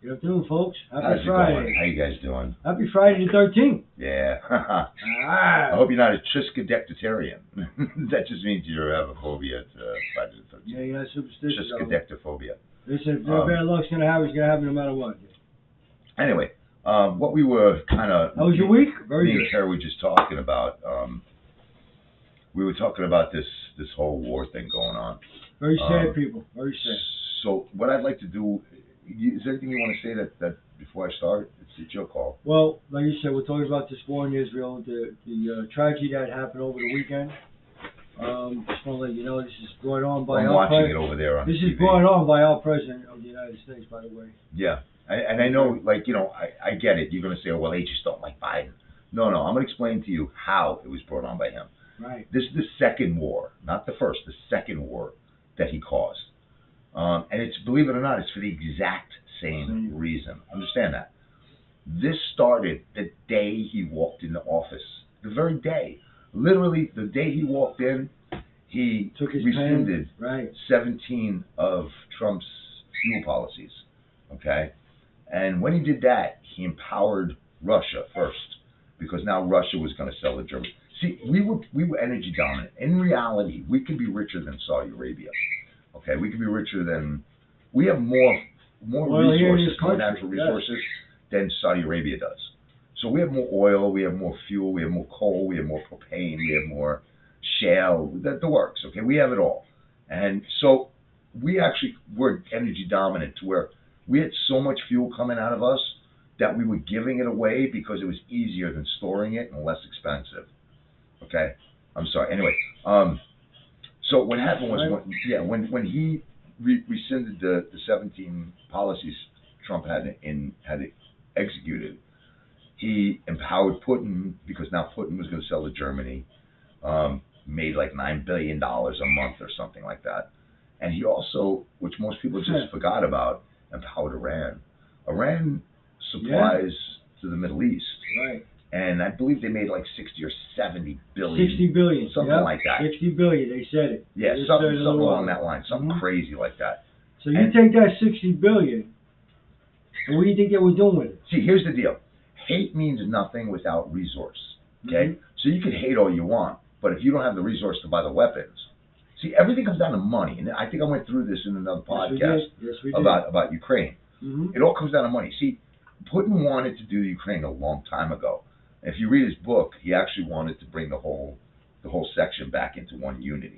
Good afternoon, folks. How's Happy it Friday. going? How you guys doing? Happy Friday the 13th. Yeah. Ah. I hope you're not a triskaidectarian. That just means you have a phobia to Friday the 13th. Yeah, you're not superstitious. Triskaidectophobia. Listen, if bad luck's going to happen, it's going to happen no matter what. Anyway, what we were kind of... How was your week? Very good. Me and Terry were just talking about... we were talking about this whole war thing going on. Very sad, people. Very sad. So what I'd like to do... Is there anything you want to say that before I start? It's your call. Well, like you said, we're talking about this war in Israel, the tragedy that happened over the weekend. Just want to let you know this is brought on by I'm watching it over there on This TV. is brought on by our President of the United States, by the way. Yeah. And I know, like, you know, I get it. You're going to say, oh, well, they just don't like Biden. No, I'm going to explain to you how it was brought on by him. Right. This is the second war, not the first, the second war that he caused. And it's, believe it or not, it's for the exact same reason. Understand that. This started the day he walked into office. The very day. Literally, the day he walked in, he rescinded 17 of Trump's fuel policies. Okay? And when he did that, he empowered Russia first, because now Russia was going to sell to Germany. See, we were energy dominant. In reality, we could be richer than Saudi Arabia. Okay, we could be richer than, we have more resources, more natural resources than Saudi Arabia does. So we have more oil, we have more fuel, we have more coal, we have more propane, we have more shale, the works. Okay, we have it all. And so we actually were energy dominant to where we had so much fuel coming out of us that we were giving it away because it was easier than storing it and less expensive. Okay, I'm sorry. Anyway, so what happened was when he rescinded the 17 policies Trump had executed, he empowered Putin, because now Putin was going to sell to Germany, made like $9 billion a month or something like that. And he also, which most people just forgot about, empowered Iran. Iran supplies to the Middle East. Right. And I believe they made like 60 or 70 billion. 60 billion. Something like that. 60 billion, they said it. Yeah, something along that line. Something crazy like that. So you take that 60 billion, and what do you think they were doing with it? See, here's the deal. Hate means nothing without resource. Okay? So you can hate all you want, but if you don't have the resource to buy the weapons, see, everything comes down to money. And I think I went through this in another podcast about Ukraine. It all comes down to money. See, Putin wanted to do Ukraine a long time ago. If you read his book, he actually wanted to bring the whole section back into one unit.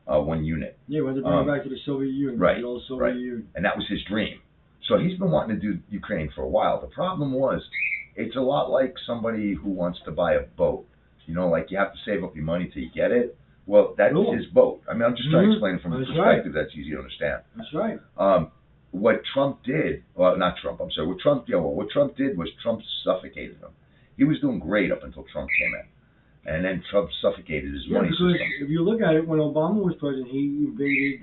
Yeah, he wanted to bring it back to the Soviet Union. Right, the old Soviet Union. And that was his dream. So he's been wanting to do Ukraine for a while. The problem was, it's a lot like somebody who wants to buy a boat. You know, like you have to save up your money till you get it. Well, that's his boat. I mean, I'm just trying to explain it from a perspective that's easy to understand. That's right. What Trump did, well, not Trump, I'm sorry. What Trump did was Trump suffocated him. He was doing great up until Trump came in. And then Trump suffocated his money system. If you look at it, when Obama was president, he invaded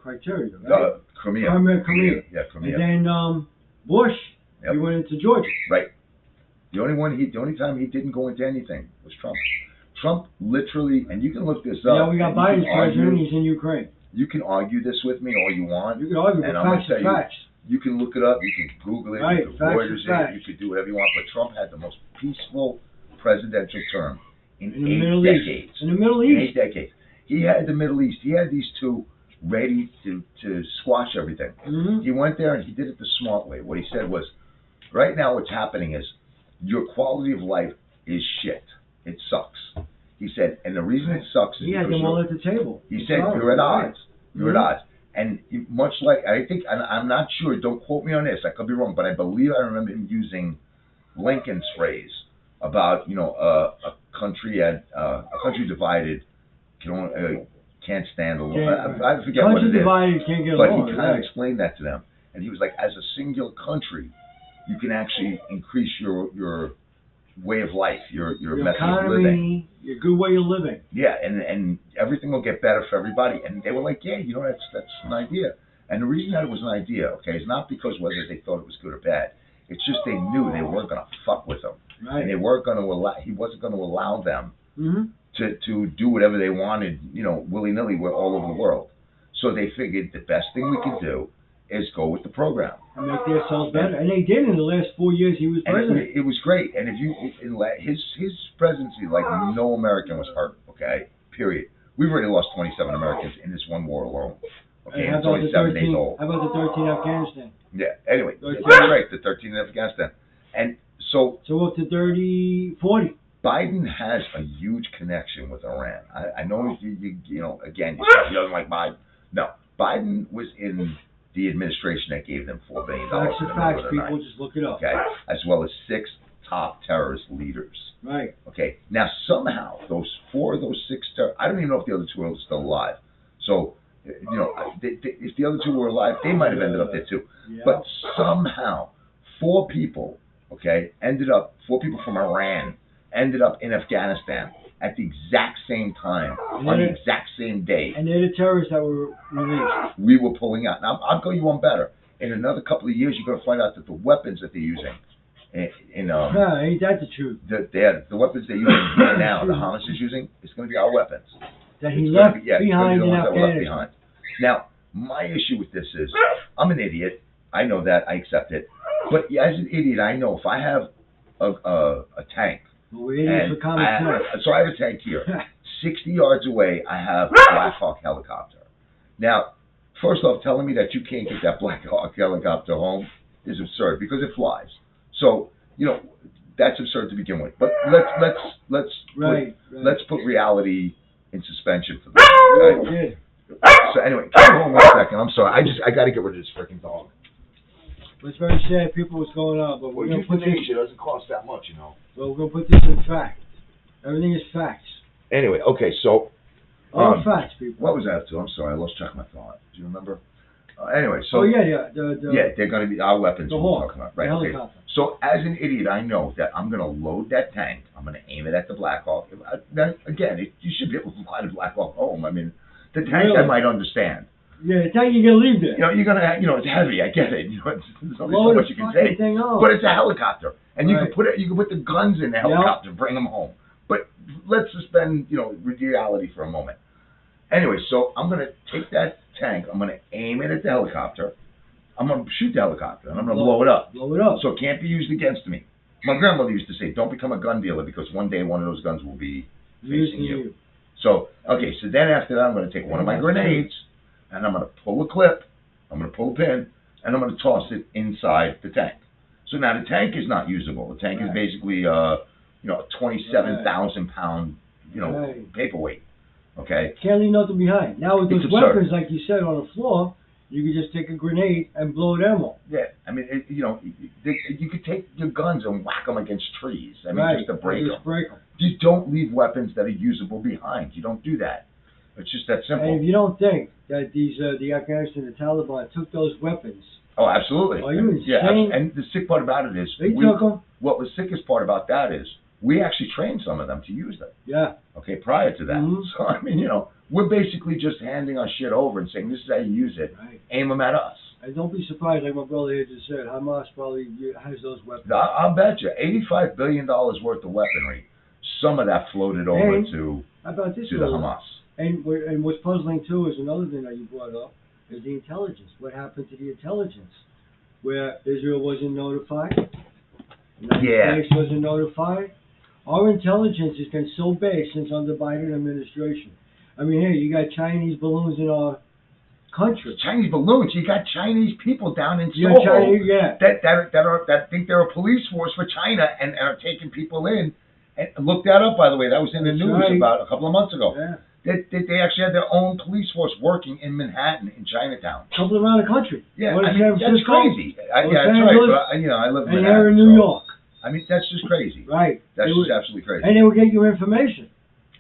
Crimea, right? Crimea. Yeah, Crimea. And then Bush, he went into Georgia. Right. The only time he didn't go into anything was Trump. Trump literally, and you can look this up. Yeah, we got Biden's president, he's in Ukraine. You can argue this with me all you want. You can argue, but facts are facts. You can look it up, you can Google it, you can Reuters it, you can do whatever you want, but Trump had the most peaceful presidential term in 8 decades. In the Middle East. In 8 decades. He had the Middle East. He had these two ready to squash everything. He went there and he did it the smart way. What he said was, right now what's happening is your quality of life is shit. It sucks. He said, and the reason it sucks is he had them all at the table. He said, you're at odds. You're at odds. And much like, I think, and I'm not sure, don't quote me on this, I could be wrong, but I believe I remember him using Lincoln's phrase about, you know, a country divided can't stand alone. I forget what it is. Divided can't get along. But he kind of explained that to them. And he was like, as a singular country, you can actually increase your way of life, your method economy, of living, your good way of living. Yeah, and everything will get better for everybody. And they were like, yeah, you know, that's an idea. And the reason that it was an idea, okay, is not because whether they thought it was good or bad. It's just they knew they weren't going to fuck with him, and they weren't going to allow. He wasn't going to allow them to do whatever they wanted, you know, willy nilly, all over the world. So they figured the best thing we could do is go with the program. And make themselves better. And they did in the last 4 years he was president. It was great. And if you, his presidency, like no American was hurt, okay? Period. We've already lost 27 Americans in this one war alone. Okay, and it's only 7 days old. How about the 13 in Afghanistan? Yeah, anyway, 13. That's right, the 13 in Afghanistan. And so up to 40. Biden has a huge connection with Iran. I know you know, again, he doesn't like Biden. No, Biden was in the administration that gave them $4 billion. Facts are facts, people. Just look it up. Okay, as well as 6 top terrorist leaders. Right. Okay, now somehow four of those 6 I don't even know if the other 2 are still alive. So, you know, if the other 2 were alive, they might have ended up there too. Yeah. But somehow, 4 people, okay, 4 people from Iran ended up in Afghanistan at the exact same time, on the exact same day. And they're the terrorists that were released. We were pulling out. Now, I'll go you one better. In another couple of years, you're going to find out that the weapons that they're using no, ain't that the truth? The weapons they're using right now, the Hamas is using, it's going to be our weapons. That he left behind in Afghanistan. Now, my issue with this is, I'm an idiot. I know that. I accept it. But as an idiot, I know if I have a tank, so I have a tank here. 60 yards away, I have a Black Hawk helicopter. Now, first off, telling me that you can't get that Black Hawk helicopter home is absurd because it flies. So, you know, that's absurd to begin with. But let's put reality in suspension for this. Okay? So anyway, hold on 1 second. I'm sorry. I got to get rid of this freaking dog. It's very sad, people, what's going on, but we're going to put this. It doesn't cost that much, you know. Well, we're going to put this in fact. Everything is facts. Anyway, okay, so. All facts, people. What was that to? I'm sorry, I lost track of my thought. Do you remember? Anyway, so. Oh, yeah. They're going to be our weapons. The we're Hawk. Talking about. Right, the okay. helicopter. So, as an idiot, I know that I'm going to load that tank. I'm going to aim it at the Black Hawk. Again, you should be able to fly the Black Hawk home. I mean, the tank I might understand. Yeah, the tank you're going to leave there. You know, you're going to, it's heavy. I get it. There's only so much you can say. But it's a helicopter. And you can put the guns in the helicopter and bring them home. But let's suspend, reality for a moment. Anyway, so I'm going to take that tank. I'm going to aim it at the helicopter. I'm going to shoot the helicopter, and I'm going to blow it up. Blow it up. So it can't be used against me. My grandmother used to say, don't become a gun dealer because one day one of those guns will be facing you. So, okay, so then after that, I'm going to take one of my grenades, and I'm going to pull a clip, I'm going to pull a pin, and I'm going to toss it inside the tank. So now the tank is not usable. The tank is basically, a 27,000-pound, paperweight. Okay. Can't leave nothing behind. Now with those weapons, like you said, on the floor, you could just take a grenade and blow them up. Yeah, I mean, you could take your guns and whack them against trees. I mean, just to break them. You don't leave weapons that are usable behind. You don't do that. It's just that simple. And if you don't think that the Afghanistan, the Taliban took those weapons. Oh, absolutely. Are you insane? Yeah, and the sick part about it is they took them. What the sickest part about that is we actually trained some of them to use them. Yeah. Okay, prior to that. Mm-hmm. So, I mean, we're basically just handing our shit over and saying, this is how you use it. Right. Aim them at us. And don't be surprised, like my brother here just said, Hamas probably has those weapons. I'll bet you. $85 billion worth of weaponry. Some of that floated over to the Hamas. And what's puzzling, too, is another thing that you brought up, is the intelligence. What happened to the intelligence? Where Israel wasn't notified, the United States wasn't notified. Our intelligence has been so bad since under Biden administration. I mean, hey, you got Chinese balloons in our country. Chinese balloons? You got Chinese people down in Seoul that think they're a police force for China and are taking people in. And look that up, by the way. That was in the news about a couple of months ago. Yeah. They actually had their own police force working in Manhattan, in Chinatown. A couple around the country. Yeah, I mean, that's crazy. That's right. But I live in Manhattan. And here in New York. I mean, that's just crazy. Right. That's just absolutely crazy. And they would get your information.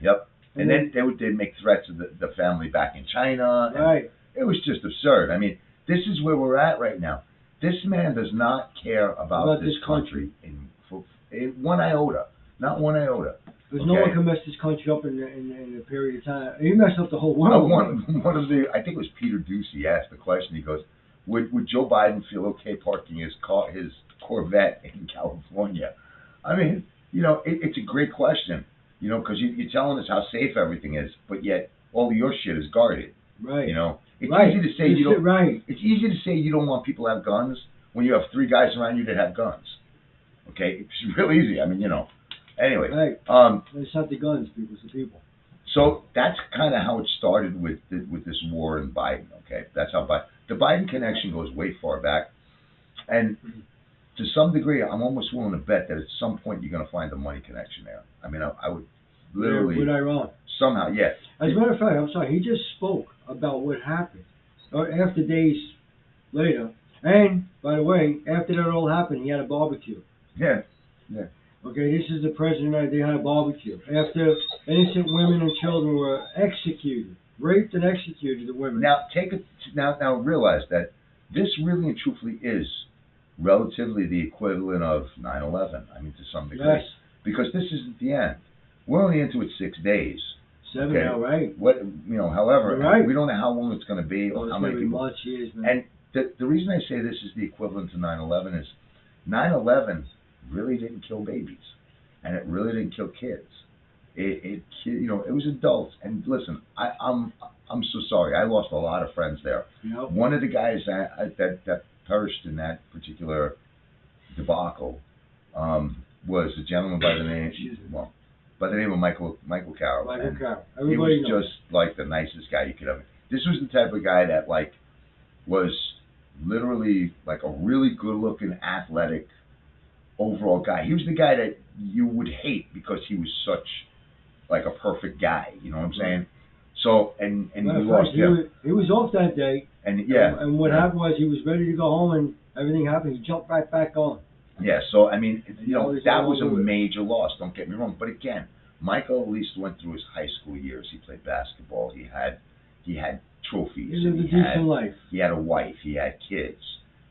Yep. And then they'd make threats to the family back in China. Right. It was just absurd. I mean, this is where we're at right now. This man does not care about this country in one iota. Not one iota. Because no one can mess this country up in a period of time. He messed up the whole world. One of the, I think it was Peter Ducey asked the question. He goes, "Would Joe Biden feel okay parking his Corvette in California?" I mean, it's a great question. Because you're telling us how safe everything is, but yet all of your shit is guarded. Right. You know, it's Right. easy to say you don't. Right. It's easy to say you don't want people to have guns when you have 3 guys around you that have guns. Okay, it's real easy. I mean, you know. Anyway, right. It's not the guns, people. It's the people. So that's kind of how it started with this war in Biden. Okay, that's how the Biden connection goes way far back, and to some degree, I'm almost willing to bet that at some point you're going to find the money connection there. I mean, I would literally. Would I wrong? Somehow, yes. As a matter of fact, I'm sorry. He just spoke about what happened after days later, and by the way, after that all happened, he had a barbecue. Yeah. Yeah. Okay, this is the president. They had a barbecue after innocent women and children were executed, raped and executed. The women. Now realize that this really and truthfully is relatively the equivalent of 9/11. I mean, to some degree, yes. Because this isn't the end. We're only into it 6 days. 7 now, right? However, right. We don't know how long it's going to be or how many people. Months, years, man. And the reason I say this is the equivalent to 9/11 is 9/11 really didn't kill babies, and it really didn't kill kids. It was adults. And listen, I'm so sorry. I lost a lot of friends there. Yep. One of the guys that perished in that particular debacle was a gentleman by the name of Michael Carroll. Michael Carroll. He was just like the nicest guy you could ever. This was the type of guy that was literally like a really good-looking, athletic, overall guy. He was the guy that you would hate because he was such like a perfect guy. You know what I'm saying? So and we lost him. He was off that day. And yeah. And what happened was he was ready to go home, and everything happened. He jumped right back on. Yeah. So I mean, that was a major loss. Don't get me wrong. But again, Michael at least went through his high school years. He played basketball. He had trophies. He lived a decent life. He had a wife. He had kids.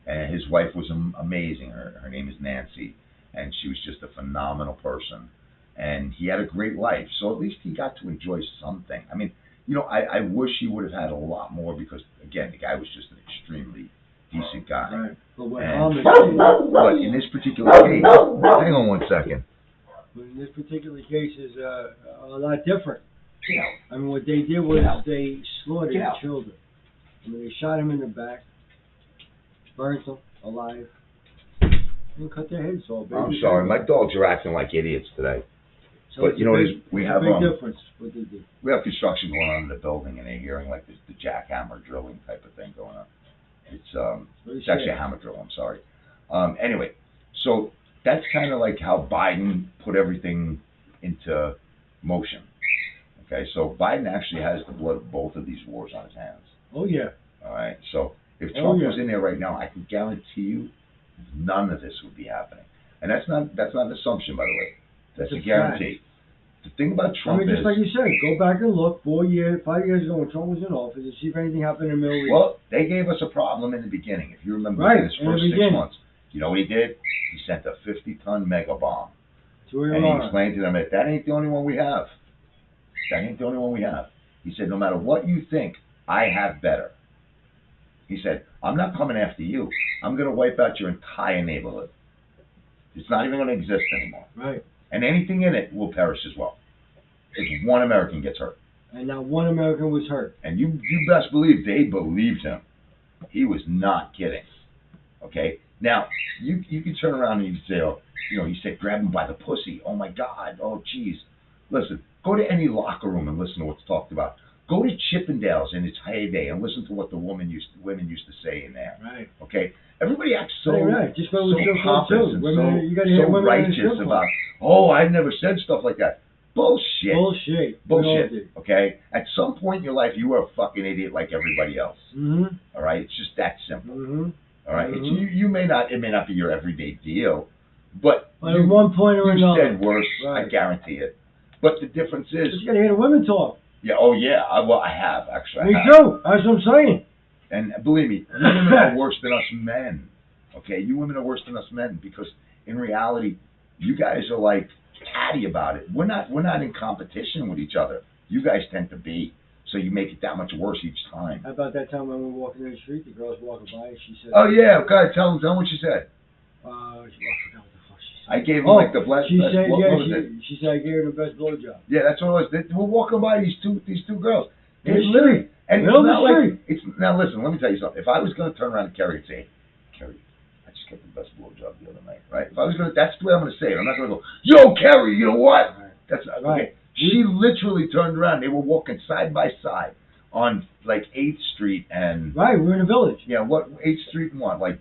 And his wife was amazing. Her name is Nancy, and she was just a phenomenal person. And he had a great life. So at least he got to enjoy something. I mean, I wish he would have had a lot more because, again, the guy was just an extremely decent guy. Right. But in this particular case, hang on one second. But in this particular case is a lot different. I mean, what they did was they slaughtered the children. I mean, they shot him in the back, burnt them alive, and cut their heads off. I'm sorry, my dogs are acting like idiots today. So but we have a big difference what they did. We have construction going on in the building, and they're hearing like the jackhammer drilling type of thing going on. It's actually a hammer drill. I'm sorry. Anyway, so that's kind of like how Biden put everything into motion. Okay, so Biden actually has the blood of both of these wars on his hands. Oh yeah. All right. So if Trump was in there right now, I can guarantee you, none of this would be happening. And that's not an assumption, by the way. That's a guarantee. The thing about Trump just like you said, go back and look 5 years ago when Trump was in office and see if anything happened in the Middle East. Well, they gave us a problem in the beginning. If you remember his first 6 months, you know what he did? He sent a 50-ton mega bomb. And he explained to them that ain't the only one we have. That ain't the only one we have. He said, no matter what you think, I have better. He said, I'm not coming after you. I'm going to wipe out your entire neighborhood. It's not even going to exist anymore. Right. And anything in it will perish as well. If one American gets hurt. And not one American was hurt. And you best believe they believed him. He was not kidding. Okay? Now, you can turn around and you can say, he said grab him by the pussy. Oh my God. Oh geez. Listen, go to any locker room and listen to what's talked about. Go to Chippendales in its heyday and listen to what the women used to say in there. Right. Okay? Everybody acts so Just so pompous and so righteous about, I never said stuff like that. Bullshit. Okay? At some point in your life, you are a fucking idiot like everybody else. Mm-hmm. All right? It's just that simple. Mm-hmm. All right? Mm-hmm. It may not be your everyday deal, but at one point or another. You said worse, I guarantee it. But the difference is... You gotta hear the women talk. Yeah, I have, actually. Me too. That's what I'm saying. And believe me, you women are worse than us men. Okay? You women are worse than us men because in reality, you guys are like catty about it. We're not in competition with each other. You guys tend to be. So you make it that much worse each time. How about that time when we were walking down the street, the girl's walking by and she said... Oh, yeah. Okay, tell them what she said. I forgot what the fuck she said. I gave her like the best... She said I gave her the best blowjob. Yeah, that's what it was. We're walking by these two girls. Literally. And Middle it's of not the like, street. it's, now listen, let me tell you something. If I was going to turn around to Kerry and say, Kerry, I just got the best blowjob the other night, right? If I was going to, that's the way I'm going to say it. I'm not going to go, yo, Kerry, you know what? Right. That's not, Right. okay. She literally turned around. They were walking side by side on like 8th Street and Right, we're in a village. yeah, what 8th Street and what, like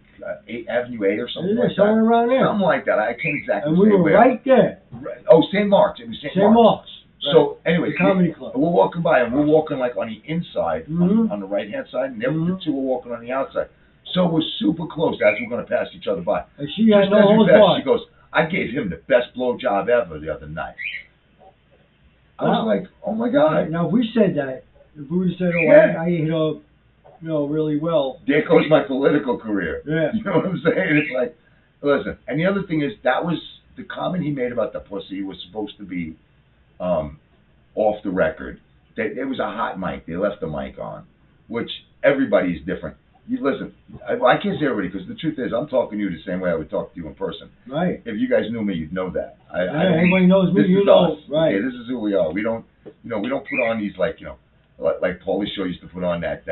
8th Avenue A or something Yeah, like somewhere that. around there. Something like that. I can't exactly And say we were where. right there. Right. Oh, St. Mark's. It was St. St. Mark's. Mark's. So anyway, The comedy club. we're walking by and we're walking like on the inside, Mhm. on the right hand side, and the Mhm. two were walking on the outside. So we're super close as we're going to pass each other by. And she had Just no as we holds passed, barred. she goes, "I gave him the best blowjob ever the other night." I was Wow. like, "Oh my god!" Now, if we said that, if we would have said, oh, Yeah. I hit her, really well. There goes my political career. Yeah. You know what I'm saying? It's like, listen. And the other thing is, that was the comment he made about the pussy was supposed to be off the record. It was a hot mic. They left the mic on, which everybody's different. You listen. I can't say everybody because the truth is, I'm talking to you the same way I would talk to you in person. Right. If you guys knew me, you'd know that. Everybody knows me. This You is know. us. Right. Okay, this is who we are. We don't put on these like Paulie Shaw used to put on that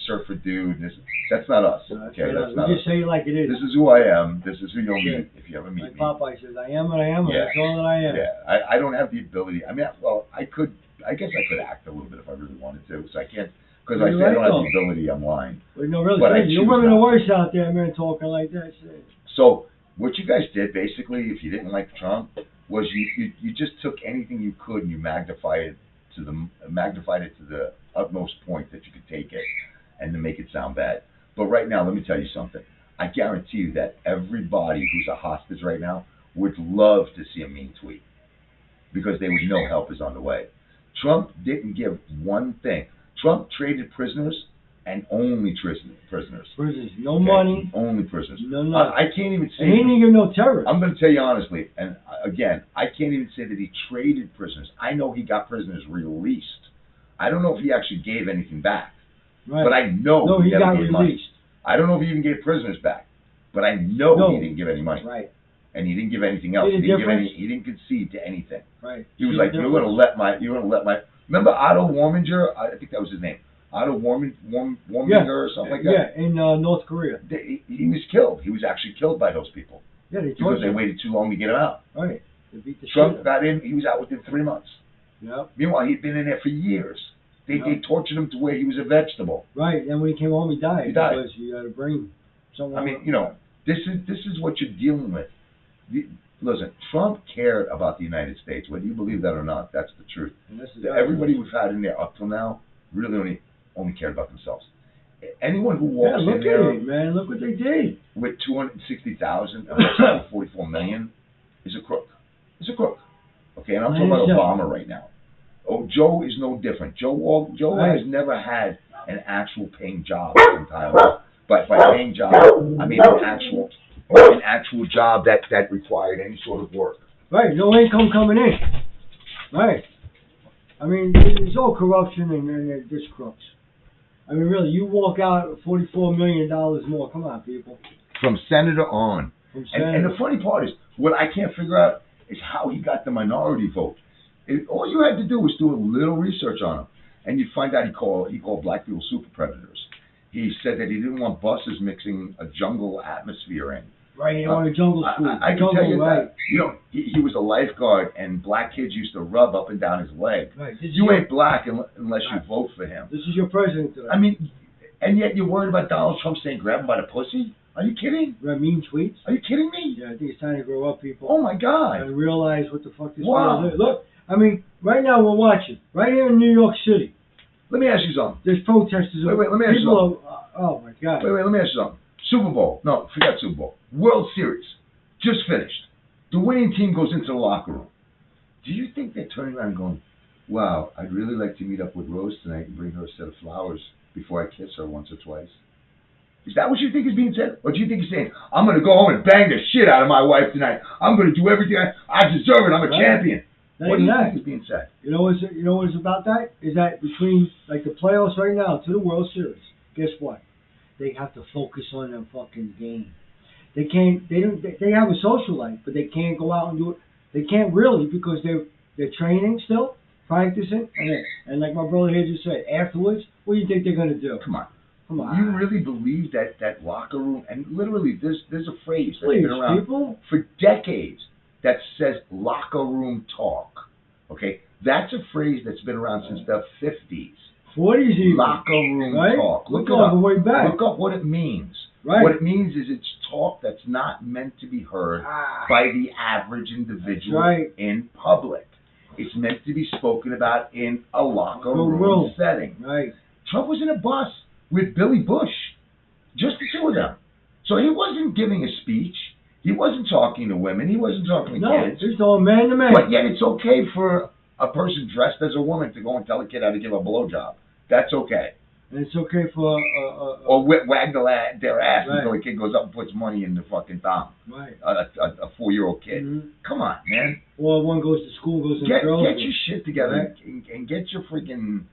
surfer dude. That's not us. No, Okay, that's not we us. just say it like it is. This is who I am. This is who you'll Yeah. meet if you ever meet Like me. Popeye says, I am what I am, and Yeah. that's all that I am. Yeah, I don't have the ability. I mean, I could. I guess I could act a little bit if I really wanted to. So I can't because I You're say I don't right, have the ability. I'm lying. But no, really, But I your choose women not. are worse out there, man, talking like that shit. So what you guys did basically, if you didn't like Trump, was you just took anything you could and you magnified it to the utmost point that you could take it, and to make it sound bad. But right now, let me tell you something. I guarantee you that everybody who's a hostage right now would love to see a mean tweet because they would know help is on the way. Trump didn't give one thing. Trump traded prisoners and only prisoners. Prisoners, no Okay? money, Only prisoners. no nothing. I can't even say. And he didn't give no terrorists. I'm going to tell you honestly, and again, I can't even say that he traded prisoners. I know he got prisoners released. I don't know if he actually gave anything back, Right. but I know No, he never got gave money. released. I don't know if he even gave prisoners back, but I know No. he didn't give any money, Right, and he didn't give anything else. See the He didn't give difference? he didn't concede to anything. right. He was See like, the "You're going to difference? let my." Remember Otto Warminger? I think that was his name. Otto Warminger or something like that. Yeah, in North Korea. He was killed. He was actually killed by those people Yeah, they because tortured they him. waited too long to get him out. Right. They beat the Trump shit. got in. He was out within 3 months. Yep. Meanwhile, he'd been in there for years. They Yeah. tortured him to where he was a vegetable. Right. Then when he came home, he died. He died. Because he had a brain. I mean, this is what you're dealing with. Listen, Trump cared about the United States. Whether you believe that or not, that's the truth. And this is Everybody we've had in there up till now really only cared about themselves. Anyone who Yeah, walks look in at there it, man. Look what they did. with 260,000 and 44 million is a crook. It's a crook. Okay, and I'm talking about Obama right now. Oh, Joe is no different. Joe Right. has never had an actual paying job his entire life. But by paying job, I mean an actual job that required any sort of work. Right. No income coming in. Right. I mean, it's all corruption and just crooks. I mean, really, you walk out $44 million more. Come on, people. From senator on. From And Senator. the funny part is, what I can't figure out is how he got the minority vote. All you had to do was do a little research on him, and you'd find out he called black people super predators. He said that he didn't want buses mixing a jungle atmosphere in. Right, on a jungle school. I can jungle, tell you right. that. He was a lifeguard, and black kids used to rub up and down his leg. Right. You ain't black unless you vote for him. This is your president today. I mean, and yet you're worried about Donald Trump saying grab him by the pussy? Are you kidding? Right, mean tweets. Are you kidding me? Yeah, I think it's time to grow up, people. Oh my God! And realize what the fuck this Wow. world is. Look, I mean, right now we're watching. Right here in New York City, Let me ask you something. there's protesters. Wait, let me ask you people oh my God. Wait, let me ask you something. Super Bowl. No, forget Super Bowl. World Series. Just finished. The winning team goes into the locker room. Do you think they're turning around and going, wow, I'd really like to meet up with Rose tonight and bring her a set of flowers before I kiss her once or twice? Is that what you think is being said? Or do you think he's saying, I'm going to go home and bang the shit out of my wife tonight. I'm going to do everything I deserve it. I'm a champion. Not What do even you that. think is being said? You know what's about that? Is that between like the playoffs right now to the World Series, guess what? They have to focus on their fucking game. They have a social life, but they can't go out and do it. They can't really because they're training still. practicing, and like my brother here just said, afterwards, what do you think they're gonna do? Come on. Come on. You really believe that locker room, and literally there's a phrase that's Please, been around people. for decades that says locker room talk. Okay? That's a phrase that's been around since the 50s. 40s even. Locker room right? talk. Look it up. Way back. Look up what it means. Right. What it means is it's talk that's not meant to be heard by the average individual in public. It's meant to be spoken about in a locker room setting. Right. Trump was in a bus with Billy Bush, just the two of them. So he wasn't giving a speech. He wasn't talking to women. He wasn't talking to kids. No, he's all man to man. But yet it's okay for a person dressed as a woman to go and tell a kid how to give a blowjob. That's okay. And it's okay for or wag their ass until the kid goes up and puts money in the fucking thumb. Right. A 4-year-old kid. Mm-hmm. Come on, man. Or one goes to school, goes to girls. Get your shit together and get your freaking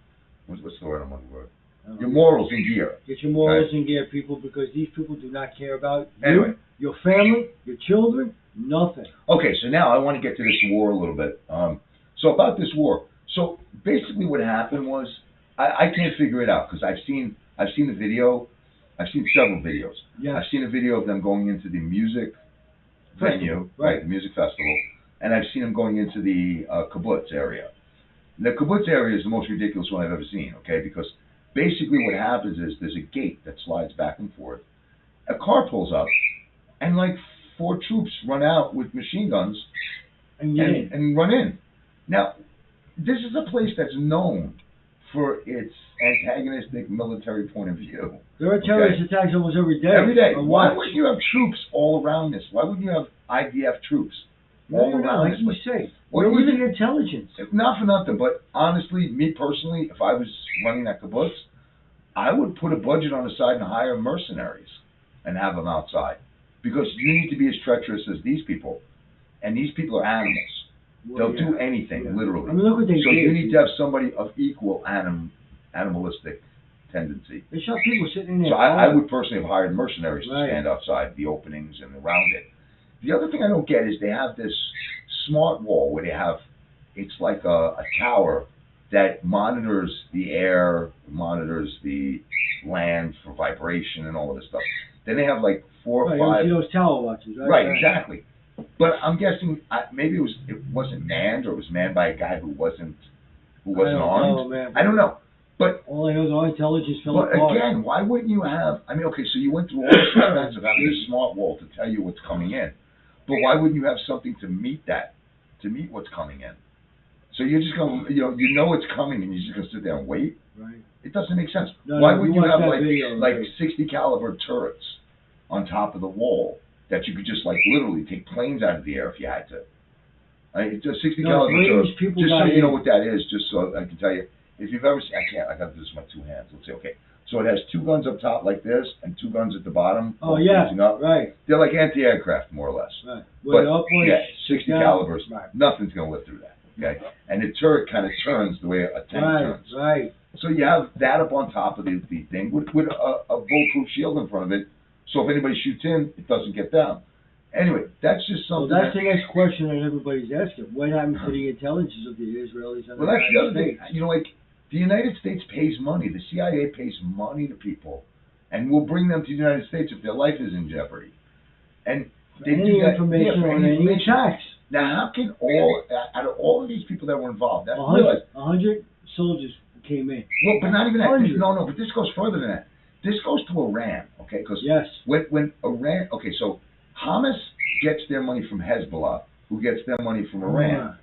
what's the word I'm looking for? Your morals in gear. Get your morals in gear, people, because these people do not care about you, your family, your children, nothing. Okay, so now I want to get to this war a little bit. So about this war. So basically, what happened was I can't figure it out because I've seen the video. I've seen several videos. Yeah. I've seen a video of them going into the music venue, right, the music festival, and I've seen them going into the kibbutz area. The kibbutz area is the most ridiculous one I've ever seen. Okay, because basically what happens is there's a gate that slides back and forth. A car pulls up, and like 4 troops run out with machine guns and run in. Now, this is a place that's known for its antagonistic military point of view. There are terrorist attacks almost every day. Every day. Why wouldn't you have troops all around this? Why wouldn't you have IDF troops all around this? Like you say. Well, where was the intelligence? Not for nothing, but honestly, me personally, if I was running that kibbutz, I would put a budget on the side and hire mercenaries and have them outside. Because you need to be as treacherous as these people. And these people are animals. They'll do anything, literally. I mean, look what they did. You need to have somebody of equal animalistic tendency. They shot people sitting in there. So I would personally have hired mercenaries to stand outside the openings and around it. The other thing I don't get is they have this smart wall where they have, it's like a tower that monitors the air, monitors the land for vibration and all of this stuff. Then they have like 4 or 5. You see those tower watches, right? Right, exactly. But I'm guessing maybe it wasn't manned, or it was manned by a guy who wasn't armed. I don't know. But all I know is our intelligence fell apart. But again, why wouldn't you have? I mean, okay, so you went through all this expense of having a smart wall to tell you what's coming in, but why wouldn't you have something to meet what's coming in? So you're just gonna, you know it's coming, and you're just gonna sit there and wait. Right. It doesn't make sense. No, why would you have like 60 caliber turrets on top of the wall that you could just like literally take planes out of the air if you had to? It's a 60 caliber turret. Just so you know what that is, just so I can tell you. If you've ever seen, I got this with my 2 hands. Let's see, okay. So it has 2 guns up top like this, and 2 guns at the bottom. Oh yeah, up. Right. They're like anti-aircraft, more or less. Right. But up 60 calibers, nothing's gonna live through that. Okay. And the turret kind of turns the way a tank turns. Right. So you have that up on top of the thing with a bulletproof shield in front of it. So if anybody shoots in, it doesn't get down. Anyway, that's just something. Well, that's the next question that everybody's asking. What happened to the intelligence of the Israelis and the United States? Thing. Like the United States pays money. The CIA pays money to people, and will bring them to the United States if their life is in jeopardy. And they do that. Information on any attacks. Now, how can out of all of these people that were involved, 100 soldiers came in. Well, but not even that. No, but this goes further than that. This goes to Iran, okay? Because when Iran, okay, so Hamas gets their money from Hezbollah, who gets their money from Iran.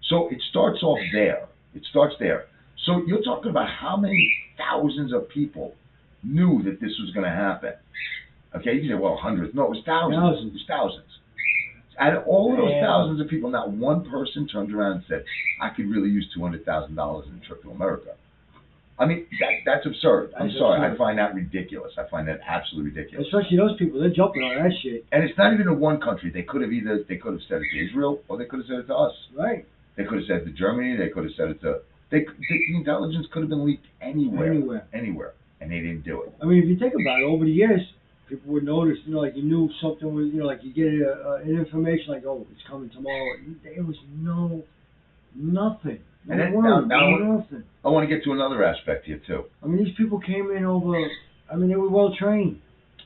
So it starts off there. It starts there. So you're talking about how many thousands of people knew that this was going to happen. Okay, you can say, well, hundreds. No, it was thousands. It was thousands. Out of all of those thousands of people, not one person turned around and said, I could really use $200,000 in a trip to America. I mean, that's absurd. I'm sorry. I find that ridiculous. I find that absolutely ridiculous. Especially those people. They're jumping on that shit. And it's not even in one country. They could have said it to Israel, or they could have said it to us. Right. They could have said it to Germany. They could have said it to... the intelligence could have been leaked anywhere. And they didn't do it. I mean, if you think about it, over the years, people would notice, like you knew something was, like you get an information like, oh, it's coming tomorrow. There was nothing. And then, word, now nothing. I want to get to another aspect here too. I mean, these people came in over. I mean, they were well trained.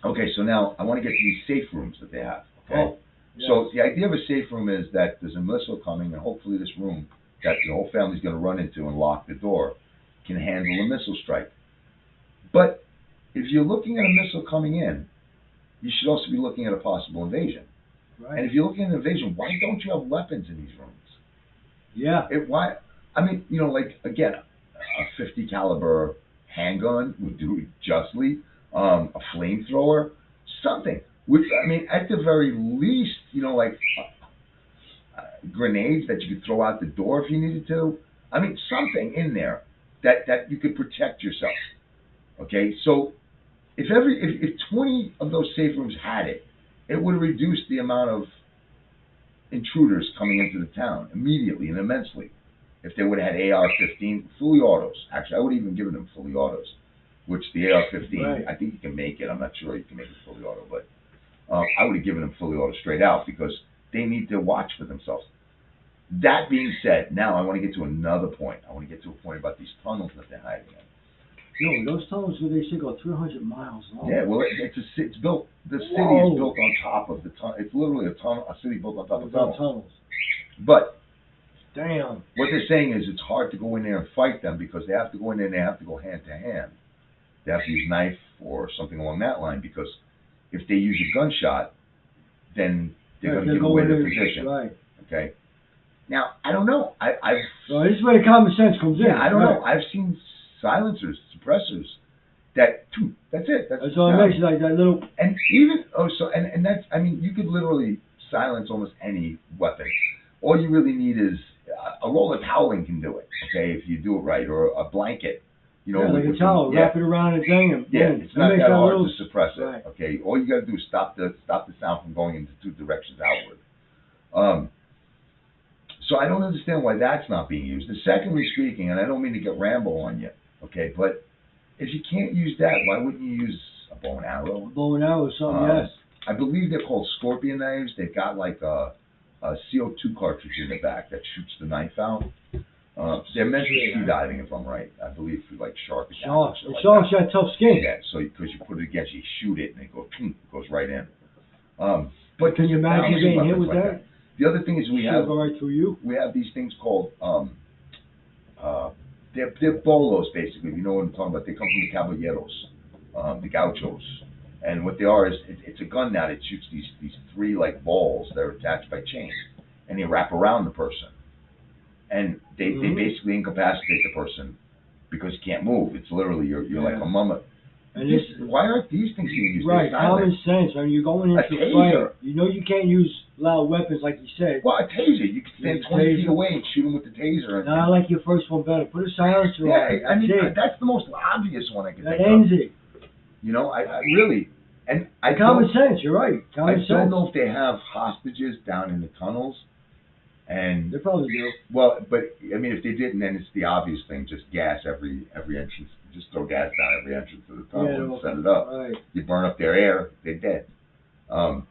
Okay, so now I want to get to these safe rooms that they have. Okay. Oh, yes. So the idea of a safe room is that there's a missile coming, and hopefully this room that the whole family's going to run into and lock the door can handle a missile strike. But if you're looking at a missile coming in, you should also be looking at a possible invasion. Right. And if you're looking at an invasion, why don't you have weapons in these rooms? Yeah. Why? I mean, like again, a 50 caliber handgun would do justly. A flamethrower, something. Which, I mean, at the very least, like grenades that you could throw out the door if you needed to. I mean, something in there that you could protect yourself. Okay, so if 20 of those safe rooms had it, it would reduce the amount of intruders coming into the town immediately and immensely. If they would have had AR-15 fully autos, actually, I would have even given them fully autos. Which the AR-15, right. I think you can make it. I'm not sure you can make it fully auto, but I would have given them fully auto straight out because they need to watch for themselves. That being said, now I want to get to another point. I want to get to a point about these tunnels that they're hiding in. No, those tunnels, they say go 300 miles long. Yeah, well, it's built. The city is built on top of the tunnel. It's literally a city built on top of tunnels. But damn, what they're saying is it's hard to go in there and fight them because they have to go in there and they have to go hand to hand. They have to use knife or something along that line because if they use a gunshot, then they're going to give away their position. Right. Okay. Now I don't know. So this is where the common sense comes in. Yeah, I don't know. I've seen silencers, suppressors. That's it. That's all it makes, like that little. And even and that's. I mean, you could literally silence almost any weapon. All you really need is a roll of toweling can do it. Okay, if you do it right, or a blanket. Like a towel, wrap it around a thing, and boom. It's not that hard to suppress it. Right. Okay, all you got to do is stop the sound from going into two directions outward. So I don't understand why that's not being used. And secondly speaking, and I don't mean to get Rambo on you, okay, but if you can't use that, why wouldn't you use a bow and arrow? A bow and arrow or something, yes. I believe they're called scorpion knives. They've got like a CO2 cartridge in the back that shoots the knife out. They're meant for sea diving, if I'm right. I believe for like shark attacks. Sharks got tough skin. Yeah, so because you put it against, you shoot it, and it goes right in. But can you imagine getting hit with that? The other thing is we have go right through you. We have these things called they're bolos basically. You know what I'm talking about? They come from the caballeros, the gauchos, and what they are is it's a gun now that shoots these three like balls that are attached by chains, and they wrap around the person. And they basically incapacitate the person because you can't move. It's literally you're like a mummy. And why aren't these things being used? Right, common sense. I mean, you're going into a fight. You know you can't use loud weapons like you said. Well, a taser. You can stand 20 feet away and shoot them with the taser. No, I like your first one better. Put a silencer on. Yeah, I mean that's the most obvious one I can think of. That ends it. You know, I really common sense. You're right. Common sense. I don't know if they have hostages down in the tunnels. And they probably do. Well, but I mean, if they didn't, then it's the obvious thing: just gas every entrance. Just throw gas down every entrance to the tunnel and set it up. Right. You burn up their air, they're dead. I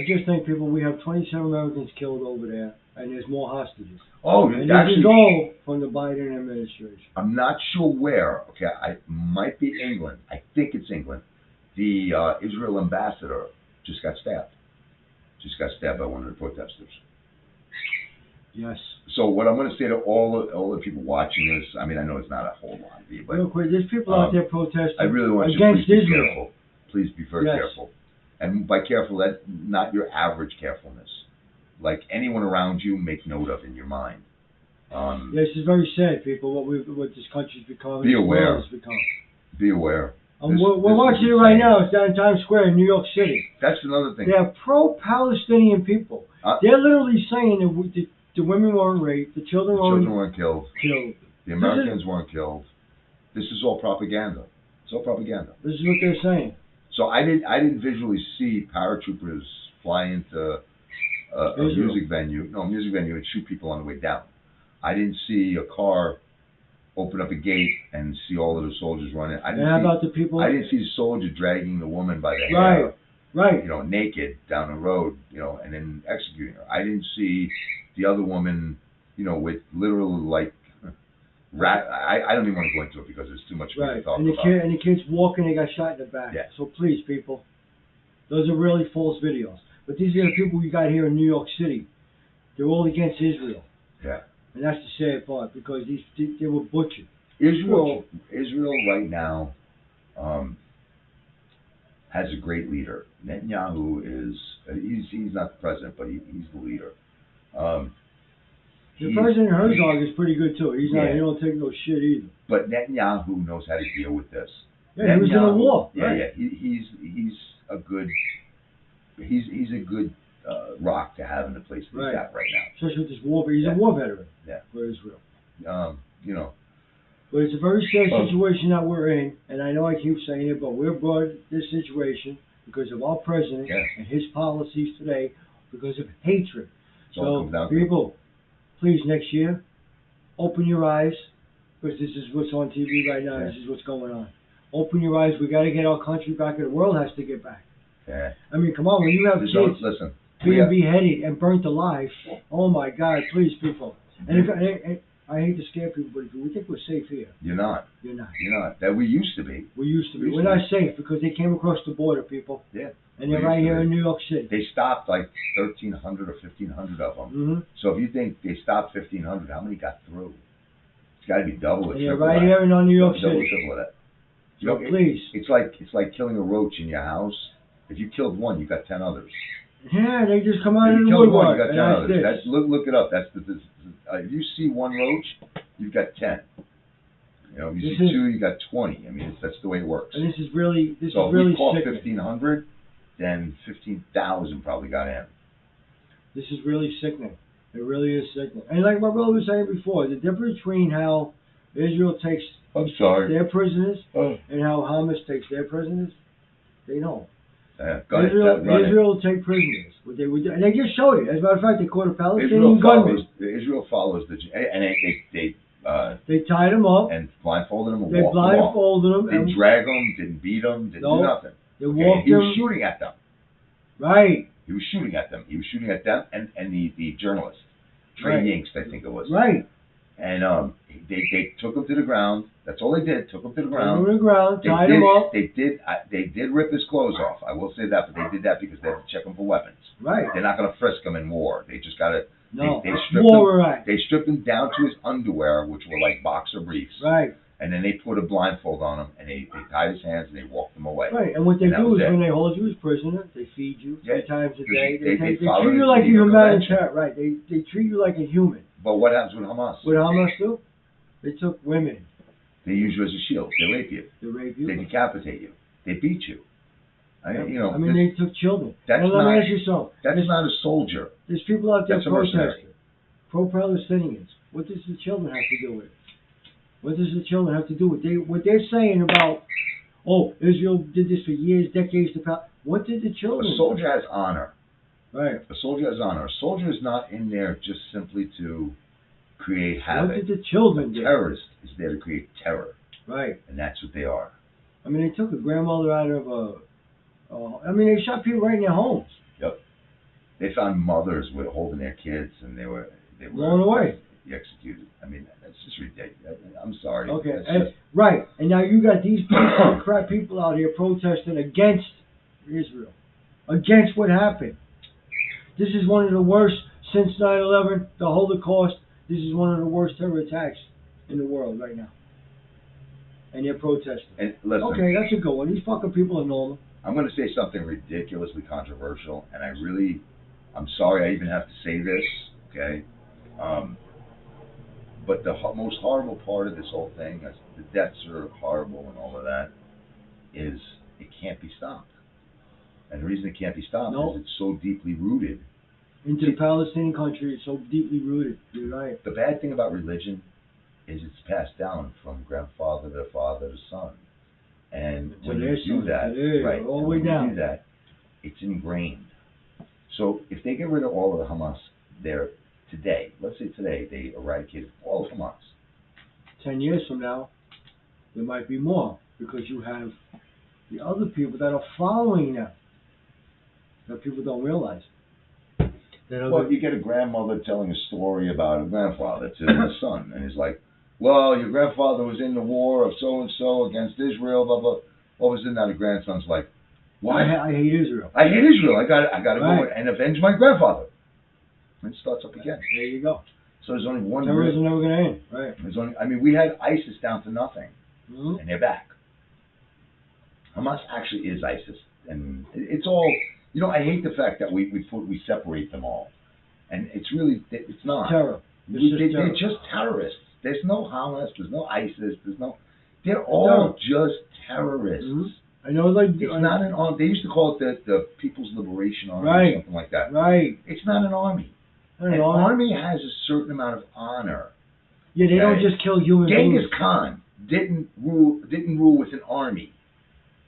just think, people, we have 27 Americans killed over there, and there's more hostages. Oh, and this is all from the Biden administration. I'm not sure where. Okay, I might be England. I think it's England. The Israel ambassador just got stabbed. Just got stabbed by one of the protesters. Yes. So what I'm going to say to all the people watching this, I mean, I know it's not a whole lot of you, but real quick, there's people out there protesting. I really want against you to please be Israel. careful. Please be very careful. And by careful, that's not your average carefulness. Like anyone around you, make note of in your mind. This is very sad, people. What this country's become. Be aware. Be aware. We're watching it right now. It's down in Times Square in New York City. That's another thing. They have pro-Palestinian people. They're literally saying that the women weren't raped, the children weren't killed. The Americans weren't killed. This is all propaganda. It's all propaganda. This is what they're saying. So I didn't visually see paratroopers fly into a music venue. No, a music venue and shoot people on the way down. I didn't see a car open up a gate and see all of the soldiers running. I didn't see the soldier dragging the woman by the hair. Right. You know, naked down the road, you know, and then executing her. I didn't see the other woman, you know, with literally like I don't even want to go into it because there's too much we can talk and the about. kid and the kids walking, they got shot in the back. Yeah. So please, people, those are really false videos. But these are the people we got here in New York City. They're all against Israel. Yeah. And that's the sad part because they were butchered. Israel right now has a great leader. Netanyahu is he's not the president, but he's the leader. The President Herzog is pretty good too. He don't take no shit either. But Netanyahu knows how to deal with this. Yeah, he was in a war. Yeah, right. yeah. He's a good rock to have in the place that he's at right now. Especially with this war, but he's a war veteran. Yeah. For Israel. You know. But it's a very sad situation that we're in, and I know I keep saying it, but we're brought in this situation because of our president and his policies today, because of hatred. So people, please next year, open your eyes, because this is what's on TV right now. This is what's going on. Open your eyes. We got to get our country back, and the world has to get back. Yeah. I mean, come on, when you have kids being beheaded and burnt alive, oh my God, please, people. And I hate to scare people, but if we think we're safe here, you're not. You're not. You're not. That we used to be. We used to be. We're not safe because they came across the border, people. Yeah. And they're right here in New York City. They stopped like 1,300 or 1,500 of them. Mm-hmm. So if you think they stopped 1,500, how many got through? It's got to be double or triple. And they're right here in New York City. Double or triple of that. So please. It's like killing a roach in your house. If you killed one, you got 10 others. Yeah, they just come out of the woodwork. If you killed one, you got 10 others. Look it up. If you see one roach, you've got 10. You know, if you see two, you got 20. I mean, that's the way it works. And this is really sick. So if we caught 1,500, then 15,000 probably got in. This is really sickening. It really is sickening. And like my brother was saying before, the difference between how Israel takes their prisoners and how Hamas takes their prisoners, they don't. Israel will take prisoners. What they would do, and they just showed it. As a matter of fact, they caught a Palestinian gunman. Israel follows and they tied him up and blindfolded him. And they blindfolded him. They didn't drag him, didn't beat him, didn't do nothing. They walked he was shooting at them. Right. He was shooting at them. He was shooting at them and the journalist, Trey Yingst, I think it was. Right. And they took him to the ground. That's all they did. Took him to the ground. Tied him up. They did rip his clothes off. I will say that, but they did that because they had to check him for weapons. Right. They're not going to frisk him in war. They just got to. No. They stripped him down to his underwear, which were like boxer briefs. Right. And then they put a blindfold on him, and they tied his hands, and they walked him away. Right, and what they do is when they hold you as prisoner, they feed you 3 times a day. They treat you like a humanitarian. Right, they treat you like a human. But what happens with Hamas? What Hamas do? They took women. They use you as a shield. They rape you. They decapitate you. They beat you. They took children. Let me ask you something. That's not a soldier. There's people out there protesting. Pro-Palestinians. What does the children have to do with it? What does the children have to do with it? What they're saying about, Israel did this for years, decades to pass. What did the children do? A soldier has honor. Right. A soldier has honor. A soldier is not in there just simply to create havoc. What did the children do? A terrorist is there to create terror. Right. And that's what they are. I mean, they took a grandmother out of they shot people right in their homes. Yep. They found mothers holding their kids, and they were blown away. Executed. I mean, that's just ridiculous. I'm sorry. Okay. Right. And now you got these crap people out here protesting against Israel, against what happened. This is one of the worst since 9/11, the Holocaust. This is one of the worst terror attacks in the world right now. And they're protesting. And listen, okay, that's a good one. These fucking people are normal. I'm going to say something ridiculously controversial, and I'm sorry I even have to say this, okay? But the most horrible part of this whole thing, the deaths are horrible and all of that, is it can't be stopped. And the reason it can't be stopped is it's so deeply rooted. Into the Palestinian country, it's so deeply rooted. You're right. The bad thing about religion is it's passed down from grandfather to father to son. And when you do that, all the way down. When you do that, it's ingrained. So if they get rid of all of the Hamas there today, let's say today they eradicated all of Hamas. 10 years from now, there might be more because you have the other people that are following them that people don't realize. Well, you get a grandmother telling a story about a grandfather to his son, and he's like, well, your grandfather was in the war of so and so against Israel, blah blah. All of a sudden, now the grandson's like, "Why? I hate Israel. I hate Israel. I got to Right. go and avenge my grandfather." And it starts up again. There you go. So there's only one. Terrorism never going to end. Right. There's only. I mean, we had ISIS down to nothing, Mm-hmm. and they're back. Hamas actually is ISIS, and it's all. You know, I hate the fact that we separate them all, and it's not. Terror. They're just terrorists. There's no Hamas. There's no ISIS. They're all just terrorists. Mm-hmm. I know, like it's not an army. They used to call it the People's Liberation Army right. or something like that. Right. It's not an army. An army has a certain amount of honor. Yeah, they don't just kill human beings. Genghis Khan didn't rule with an army.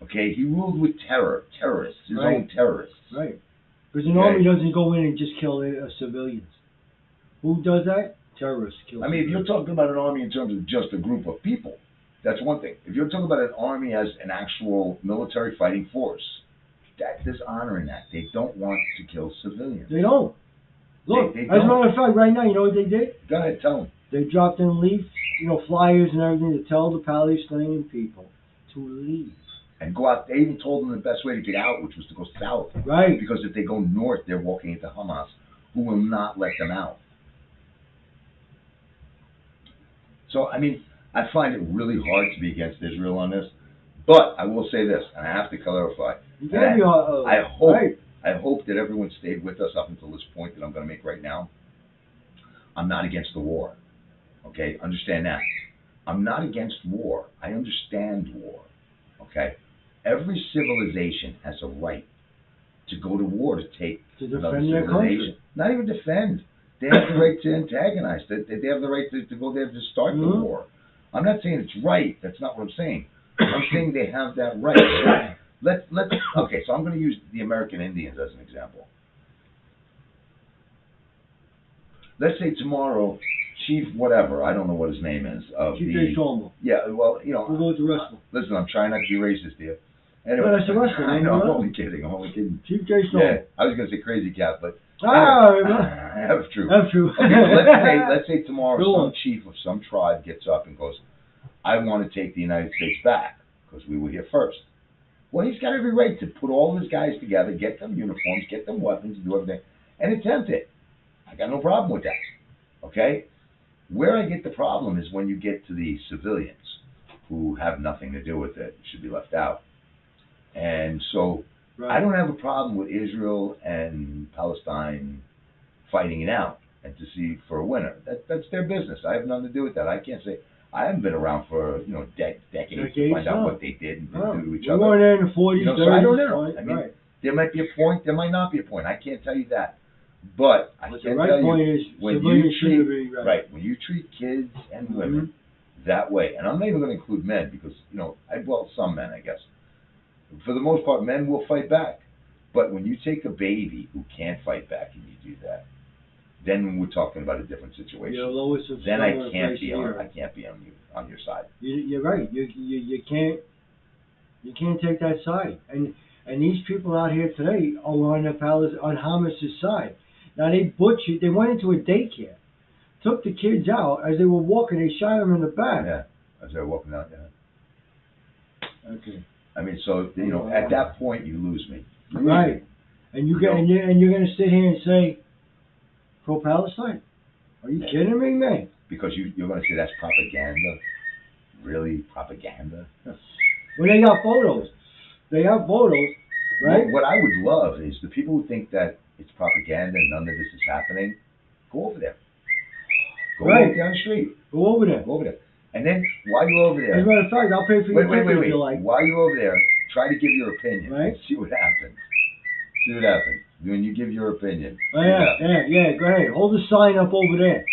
Okay, he ruled with terrorists, his own terrorists. Right. Because an army doesn't go in and just kill civilians. Who does that? Terrorists kill. I mean, if you're talking about an army in terms of just a group of people, that's one thing. If you're talking about an army as an actual military fighting force, there's honor in that. They don't want to kill civilians. They don't. Look, as a matter of fact, right now, you know what they did? Go ahead, tell them. They dropped in leafs, flyers and everything to tell the Palestinian people to leave. And go out. They even told them the best way to get out, which was to go south. Right. Because if they go north, they're walking into Hamas, who will not let them out. So, I mean, I find it really hard to be against Israel on this. But I will say this, and I have to clarify. I hope that everyone stayed with us up until this point that I'm going to make right now. I'm not against the war. Okay? Understand that. I'm not against war. I understand war. Okay? Every civilization has a right to go to war to another their country. Not even defend. They have the right to antagonize. They have the right to go there to start the war. I'm not saying it's right. That's not what I'm saying. I'm saying they have that right. Okay, so I'm going to use the American Indians as an example. Let's say tomorrow, Chief whatever, I don't know what his name is. Chief Stormo. Yeah, well, We'll go with the wrestler. Listen, I'm trying not to be racist here. Anyway, no, that's the wrestler. I know, I'm only kidding. Chief J. Stormo. Yeah, I was going to say Crazy Cat, but... That's true. That's true. Okay, let's say tomorrow some chief of some tribe gets up and goes, I want to take the United States back, because we were here first. Well, he's got every right to put all of his guys together, get them uniforms, get them weapons, do everything, and attempt it. I got no problem with that. Okay? Where I get the problem is when you get to the civilians who have nothing to do with it, should be left out. And so I don't have a problem with Israel and Palestine fighting it out and to see for a winner. That's their business. I have nothing to do with that. I can't say I haven't been around for decades to find out what they did and do to each other. We weren't there in the 40s, 30s. So I don't know. I mean, there might be a point. There might not be a point. I can't tell you that. But I can tell you when you treat kids and women that way, and I'm not even going to include men because some men I guess. For the most part, men will fight back. But when you take a baby who can't fight back and you do that, then we're talking about a different situation. Then I can't be on your side. You're right. You can't take that side. And these people out here today are on Hamas's side. Now they went into a daycare, took the kids out as they were walking. They shot them in the back. Yeah, as they were walking out. Yeah. Okay. I mean, so at that point you lose me. Right. And you're going to sit here and say pro-Palestine? Are you kidding me, man? Because you're going to say that's propaganda. Really, propaganda? Well, they got photos. They have photos, right? What I would love is the people who think that it's propaganda and none of this is happening. Go over there. Go walk down the street. Go over there. Go over there. And then, while you're over there... As a matter of fact, I'll pay for your ticket if you like. While you're over there, try to give your opinion. Right. And see what happens. See what happens. When you give your opinion. Oh, yeah, go ahead. Hold the sign up over there.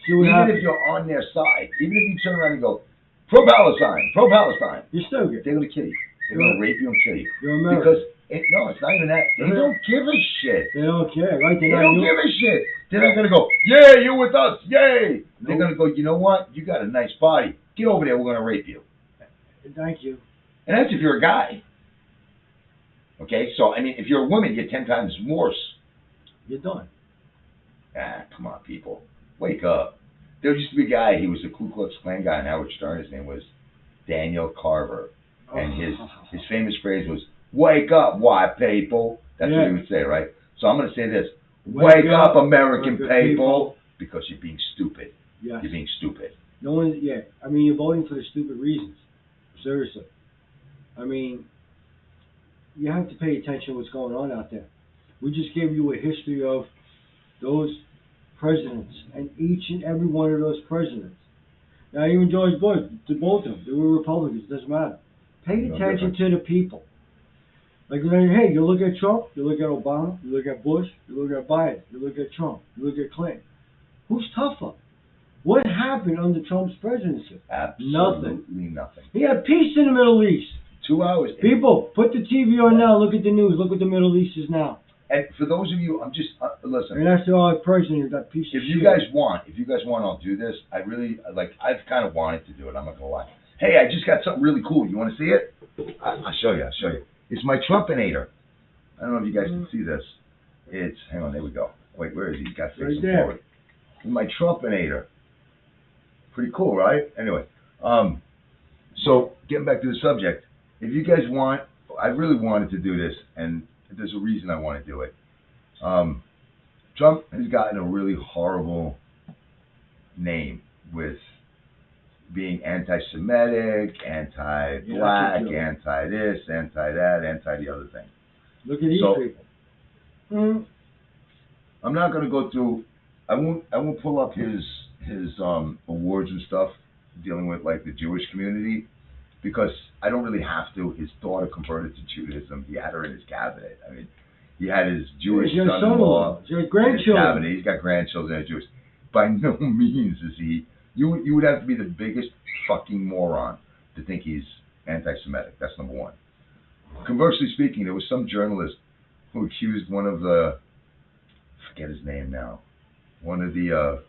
See what happens. Even if you're on their side, even if you turn around and go, pro-Palestine, pro-Palestine. You're still good. They're going to kill you. They're going to rape you and kill you. You're American. Because, it's not even that. They don't give a shit. They don't care, right? They don't give a shit. They're not going to go, yeah, you're with us, yay. Nope. They're going to go, you know what? You got a nice body. Get over there, we're going to rape you. Thank you. And that's if you're a guy. Okay, so, I mean, if you're a woman, you're 10 times worse. You're done. Come on, people. Wake up. There used to be a guy, he was a Ku Klux Klan guy on Howard Stern. His name was Daniel Carver. And his famous phrase was, "Wake up, white people." That's what he would say, right? So I'm going to say this. Wake up, American people. Because you're being stupid. Yes. You're being stupid. No one, I mean, you're voting for the stupid reasons. Seriously. I mean, you have to pay attention to what's going on out there. We just gave you a history of those presidents and each and every one of those presidents. Now, even George Bush, both of them, they were Republicans. It doesn't matter. Pay attention to the people. Like, hey, you look at Trump, you look at Obama, you look at Bush, you look at Biden, you look at Trump, you look at Clinton. Who's tougher? What happened under Trump's presidency? Absolutely nothing. He had peace in the Middle East. 2 hours. People, put the TV on now. Look at the news. Look what the Middle East is now. And for those of you, I'm just listen. And that's the president who got piece of shit. If you guys want, I'll do this. I've kind of wanted to do it. I'm not gonna lie. Hey, I just got something really cool. You want to see it? I'll show you. It's my Trumpinator. I don't know if you guys can see this. Hang on. There we go. Wait, where is he? Got to face him forward. My Trumpinator. Pretty cool, right? Anyway, so getting back to the subject, if you guys want, I really wanted to do this, and there's a reason I want to do it. Trump has gotten a really horrible name with being anti-Semitic, anti-black, anti-this, anti-that, anti-the other thing. Look at these people. Mm-hmm. I'm not going to go through. I won't pull up his awards and stuff dealing with like the Jewish community because I don't really have to. His daughter converted to Judaism. He had her in his cabinet. I mean, he had his Jewish son-in-law in his cabinet. He's got grandchildren that are Jewish. By no means is he. You would have to be the biggest fucking moron to think he's anti-Semitic. That's number one. Conversely speaking, there was some journalist who accused one of the, I forget his name now, one of the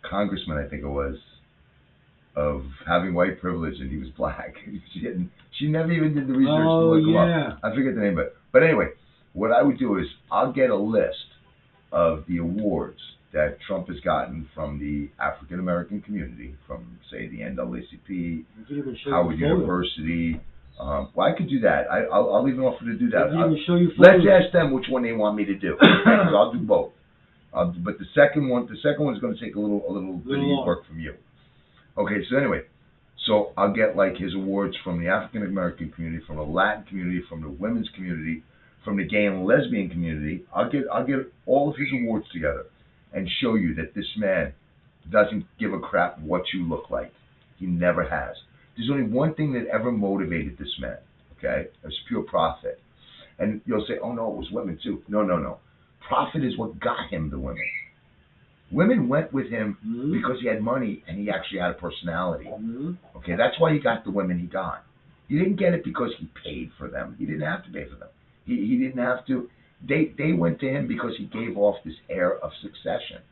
congressmen, I think it was, of having white privilege, and he was black. She never even did the research to look him up. I forget the name, but anyway, what I would do is I'll get a list of the awards that Trump has gotten from the African American community, from say the NAACP, Howard University. Well, I could do that. I'll even offer to do that. Let's ask them which one they want me to do. I'll do both. But the second one is going to take a little bit of work from you. Okay, so anyway, so I'll get like his awards from the African American community, from the Latin community, from the women's community, from the gay and lesbian community. I'll get all of his awards together and show you that this man doesn't give a crap what you look like. He never has. There's only one thing that ever motivated this man, okay? It was pure profit. And you'll say, oh no, it was women too. No. Profit is what got him the women. Women went with him because he had money and he actually had a personality. Okay, that's why he got the women he got. He didn't get it because he paid for them. He didn't have to pay for them. He didn't have to. They went to him because he gave off this air of succession.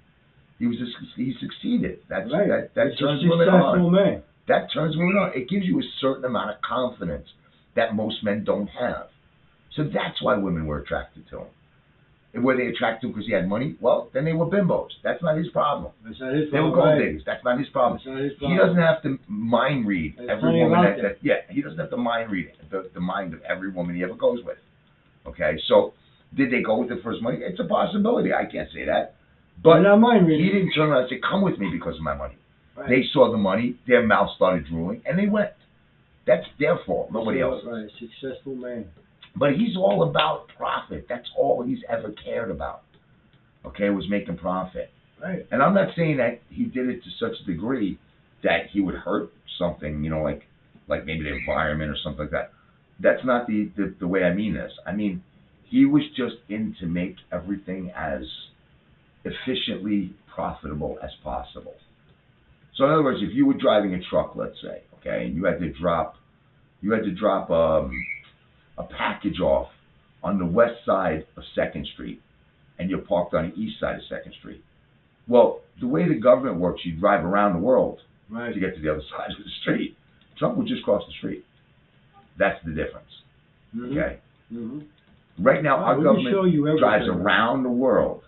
He succeeded. That turns women on. Man. That turns women on. It gives you a certain amount of confidence that most men don't have. So that's why women were attracted to him. And were they attracted to him because he had money? Well, then they were bimbos. That's not his problem. That's not his problem. They were gold diggers. That's not his problem. He doesn't have to mind read every woman he doesn't have to mind read the mind of every woman he ever goes with. Okay, so did they go with it for his money? It's a possibility. I can't say that. But he didn't turn around and say, come with me because of my money. Right. They saw the money, their mouth started drooling, and they went. That's their fault, nobody else's. Right, successful man. But he's all about profit. That's all he's ever cared about. Okay, was making profit. Right. And I'm not saying that he did it to such a degree that he would hurt something, like maybe the environment or something like that. That's not the way I mean this. I mean, he was just in to make everything as efficiently profitable as possible. So in other words, if you were driving a truck, let's say, okay, and you had to drop a package off on the west side of 2nd Street, and you're parked on the east side of 2nd Street. Well, the way the government works, you drive around the world to get to the other side of the street. Trump would just cross the street. That's the difference. Okay? Right now, our government drives around the world,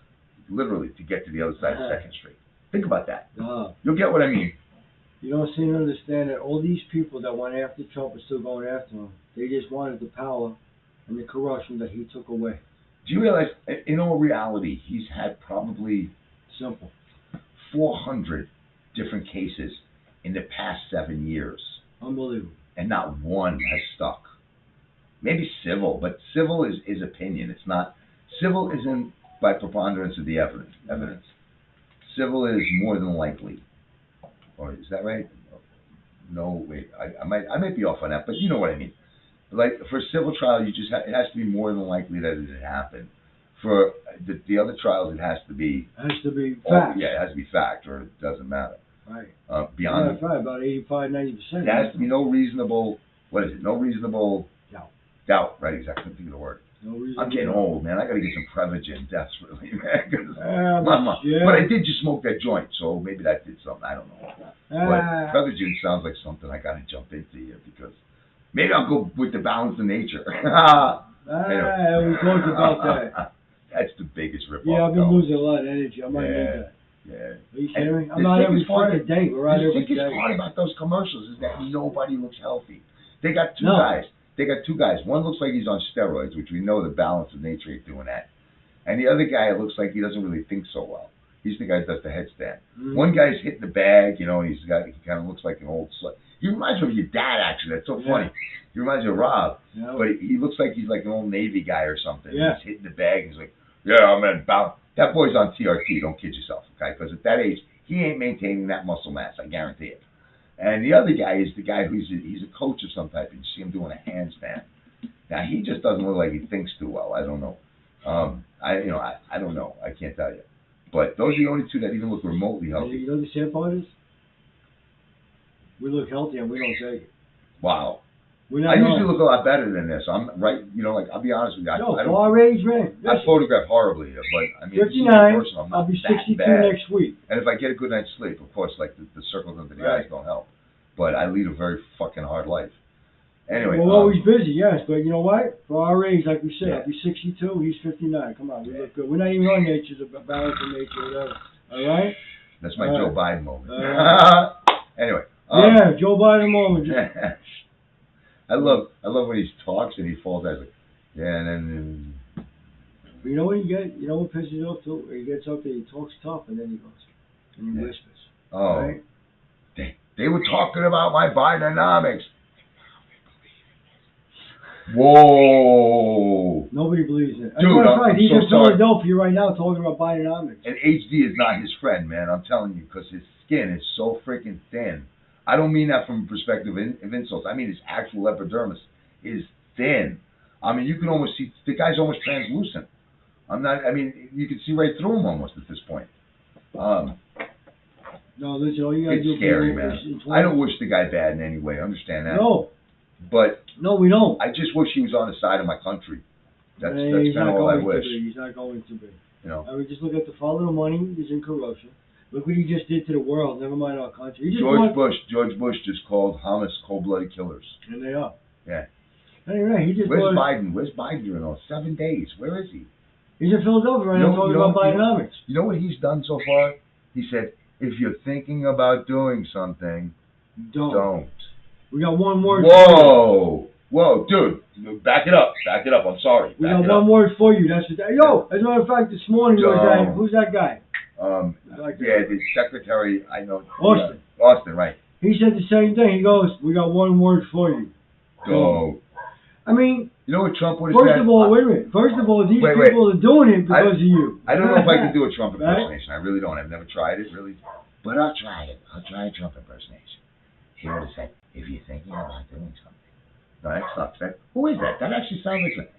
literally, to get to the other side of 2nd Street. Think about that. No. You'll get what I mean. You don't seem to understand that all these people that went after Trump are still going after him. They just wanted the power and the corruption that he took away. Do you realize, in all reality, he's had probably Simple. 400 different cases in the past 7 years, Unbelievable. and not one has stuck. Maybe civil, but civil is opinion. It's not. Civil isn't by preponderance of the evidence. Civil is more than likely. Or is that right? No, wait. I might be off on that, but you know what I mean. Like for a civil trial, you just it has to be more than likely that it happened. For the other trials, it has to be. It has to be fact. Yeah, it has to be fact, or it doesn't matter. Right. Beyond. Yeah, that's right. About 85-90%. There has to be no reasonable. What is it? No reasonable doubt. Right. Exactly. Think of the word. No reasonable. I'm getting old, man. I got to get some Prevagen desperately, man. But I did just smoke that joint, so maybe that did something. I don't know. But Prevagen sounds like something I got to jump into here because maybe I'll go with the balance of nature. Anyway. We talked about that. That's the biggest ripoff. Yeah, I've been losing a lot of energy. I might need that. Yeah. Are you kidding me? I'm out every fucking day. We're out every day. The sickest part about those commercials is that nobody looks healthy. They got two guys. One looks like he's on steroids, which we know the balance of nature ain't doing that. And the other guy looks like he doesn't really think so well. He's the guy that does the headstand. Mm-hmm. One guy's hitting the bag, you know, and he kind of looks like an old slut. He reminds me of your dad, actually. That's so funny. He reminds me of Rob. Yeah. But he looks like he's like an old Navy guy or something. Yeah. He's hitting the bag, and he's like, yeah, I'm in balance. That boy's on TRT, don't kid yourself, okay? Because at that age, he ain't maintaining that muscle mass, I guarantee it. And the other guy is the guy he's a coach of some type, and you see him doing a handstand. Now, he just doesn't look like he thinks too well. I don't know. I don't know. I can't tell you. But those are the only two that even look remotely healthy. You know the sad part is? We look healthy and we don't take it. Wow. I usually look a lot better than this. I'm right, I'll be honest with you. Our age, man. I photograph horribly here, but I mean, 59, I'll be 62 next week. And if I get a good night's sleep, of course, like the circles under the eyes don't help. But I lead a very fucking hard life. Anyway. We're always busy, yes, but you know what? For our age, like we said, I'll be 62, he's 59. Come on, we look good. We're not even on nature's balance of nature or whatever. All right? That's my Joe Biden moment. Anyway. Joe Biden moment. I love when he talks and he falls out like, and then. But you know what what pisses you off too? He gets up there, he talks tough, and then he goes, and he whispers. Oh. Right? They were talking about my Bidenomics. Whoa. Nobody believes it. Dude, I'm he's so in Philadelphia right now talking about Bidenomics. And HD is not his friend, man. I'm telling you, because his skin is so freaking thin. I don't mean that from a perspective of insults. I mean his actual epidermis is thin. I mean, you can almost see, the guy's almost translucent. You can see right through him almost at this point. No, listen, all you gotta do. It's scary, man. I don't wish the guy bad in any way. I understand that. No. But. No, we don't. I just wish he was on the side of my country. That's kind of all I wish. He's not going to be. I mean, just look at the follow the money is in corruption. Look what he just did to the world, never mind our country. George Bush just called Hamas cold-blooded killers. And they are. Yeah. Anyway, Where's Biden? Where's Biden during all 7 days? Where is he? He's in Philadelphia right now talking about Bidenomics. You know what he's done so far? He said, if you're thinking about doing something, don't. We got one word. Whoa, dude, back it up. I'm sorry. We got one word for you. That's as a matter of fact, this morning who's that guy? The secretary. I know. Austin. Austin, right? He said the same thing. He goes, "We got one word for you." Go. I mean, you know what Trump would have said? First of all, wait a minute. First of all, these people are doing it because of you. I don't know if I can do a Trump impersonation. I really don't. I've never tried it, really. But I'll try it. I'll try a Trump impersonation. He would have said, if you're thinking about doing something. No, that sucks. Who is that? That actually sounds like...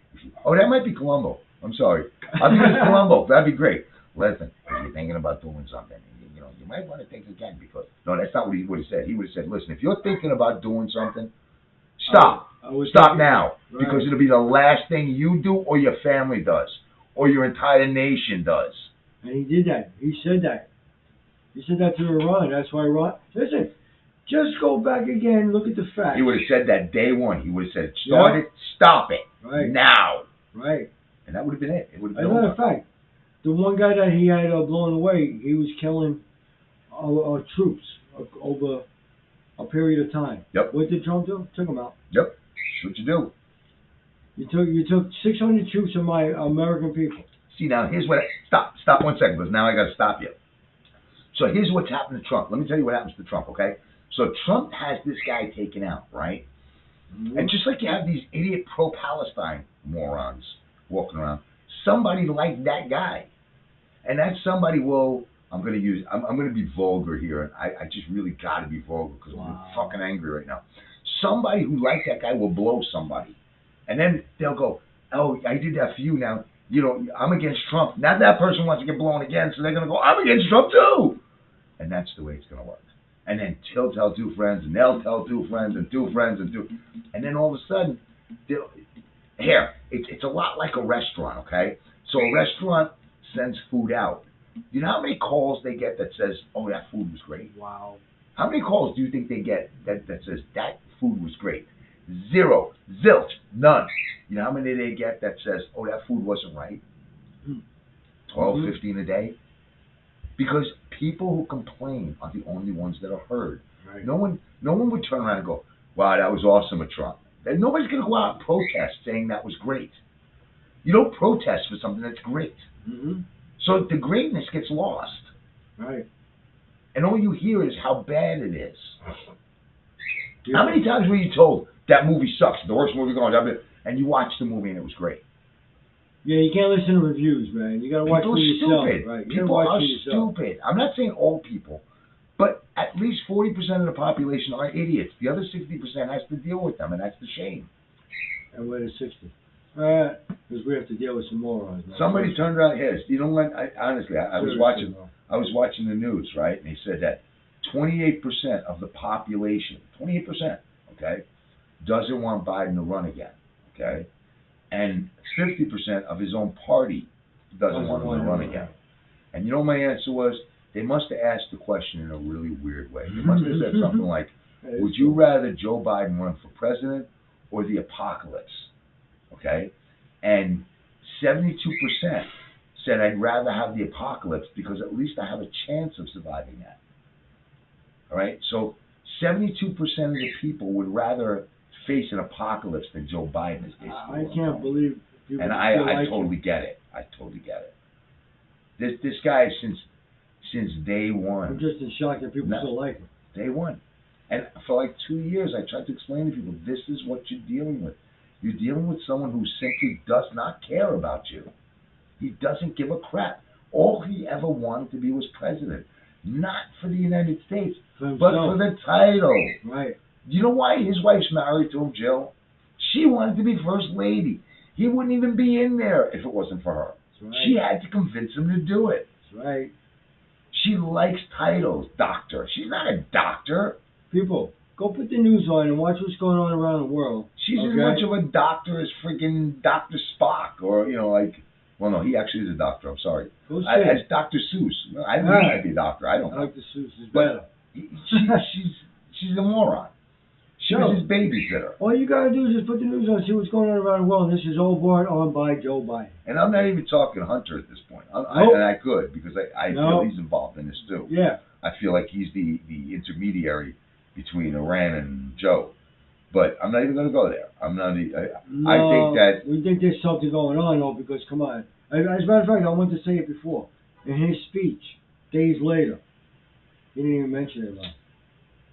that might be Columbo. I'm sorry. I'll do this Columbo. That'd be great. Listen, if you're thinking about doing something, you might want to think again because... No, that's not what he would have said. He would have said, listen, if you're thinking about doing something, stop. Stop now. Right. Because it'll be the last thing you do or your family does or your entire nation does. And he did that. He said that. He said that to Iran. That's why Iran... Listen... Just go back again, look at the facts. He would have said that day one. He would have said, start it, stop it, now. Right. And that would have been it. It would have been As a matter of fact, the one guy that he had blown away, he was killing our troops over a period of time. Yep. What did Trump do? Took them out. Yep. That's what you do. You took 600 troops of my American people. See, now here's what. Stop 1 second, because now I got to stop you. So here's what's happened to Trump. Let me tell you what happens to Trump, okay? So Trump has this guy taken out, right? Mm-hmm. And just like you have these idiot pro-Palestine morons walking around, somebody like that guy, and that somebody will. I'm going to be vulgar here, and I just really got to be vulgar because I'm fucking angry right now. Somebody who like that guy will blow somebody. And then they'll go, oh, I did that for you now. You know, I'm against Trump. Now that person wants to get blown again, so they're going to go, I'm against Trump too. And that's the way it's going to work. And then he'll tell two friends, and they'll tell two friends, and two friends, and two. And then all of a sudden, it's a lot like a restaurant, okay? So a restaurant sends food out. You know how many calls they get that says, oh, that food was great? Wow. How many calls do you think they get that says, that food was great? Zero. Zilch. None. You know how many they get that says, oh, that food wasn't right? 12, 15 a day? Because people who complain are the only ones that are heard. Right. No one would turn around and go, wow, that was awesome at Trump. And nobody's going to go out and protest saying that was great. You don't protest for something that's great. Mm-hmm. So the greatness gets lost. Right. And all you hear is how bad it is. Yeah. How many times were you told, that movie sucks, the worst movie going, and you watched the movie and it was great? Yeah, you can't listen to reviews, man. You got to watch for yourself. Stupid. Right. People are stupid. I'm not saying all people, but at least 40% of the population are idiots. The other 60% has to deal with them, and that's the shame. And we're at 60. Because we have to deal with some morons. Somebody turned around his. You know what? Honestly, I was watching the news, right? And they said that 28% of the population, 28%, okay, doesn't want Biden to run again, okay, and 50% of his own party doesn't want him to run again. And you know what my answer was? They must have asked the question in a really weird way. They must have said something like, would you rather Joe Biden run for president or the apocalypse? Okay? And 72% said I'd rather have the apocalypse because at least I have a chance of surviving that. All right? So 72% of the people would rather face an apocalypse than Joe Biden is basically. I can't believe people. And I totally get it. I totally get it. This guy, since day one. I'm just in shock that people still like him. Day one. And for like 2 years, I tried to explain to people, this is what you're dealing with. You're dealing with someone who simply does not care about you. He doesn't give a crap. All he ever wanted to be was president. Not for the United States, but for the title. Right. You know why his wife's married to him, Jill? She wanted to be first lady. He wouldn't even be in there if it wasn't for her. Right. She had to convince him to do it. That's right. She likes titles, doctor. She's not a doctor. People, go put the news on and watch what's going on around the world. She's as much of a doctor as freaking Dr. Spock, or, you know, like, well, no, he actually is a doctor, I'm sorry. As Dr. Seuss. I think he might be a doctor, I don't know. Dr. Seuss is better. She's a moron. She was his babysitter. All you gotta do is just put the news on, see what's going on around the world, and this is all brought on by Joe Biden. And I'm not even talking Hunter at this point. And I could, because I feel he's involved in this too. Yeah. I feel like he's the intermediary between Iran and Joe. But I'm not even going to go there. I think that... We think there's something going on, though, because, come on. As a matter of fact, I wanted to say it before. In his speech, days later, he didn't even mention it, though.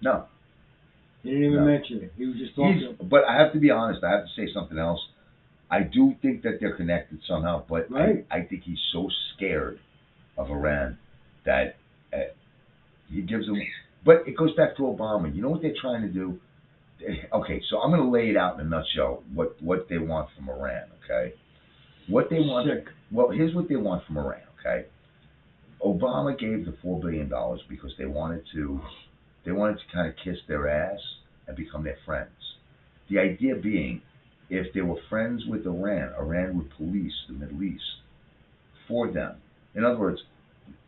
No. He didn't even mention it. He was just talking. But I have to be honest. I have to say something else. I do think that they're connected somehow, but I think he's so scared of Iran that he gives them... But it goes back to Obama. You know what they're trying to do? Okay, so I'm going to lay it out in a nutshell, what they want from Iran, okay? What they want... Well, here's what they want from Iran, okay? Obama gave the $4 billion because they wanted to kind of kiss their ass and become their friends. The idea being, if they were friends with Iran, Iran would police the Middle East for them. In other words,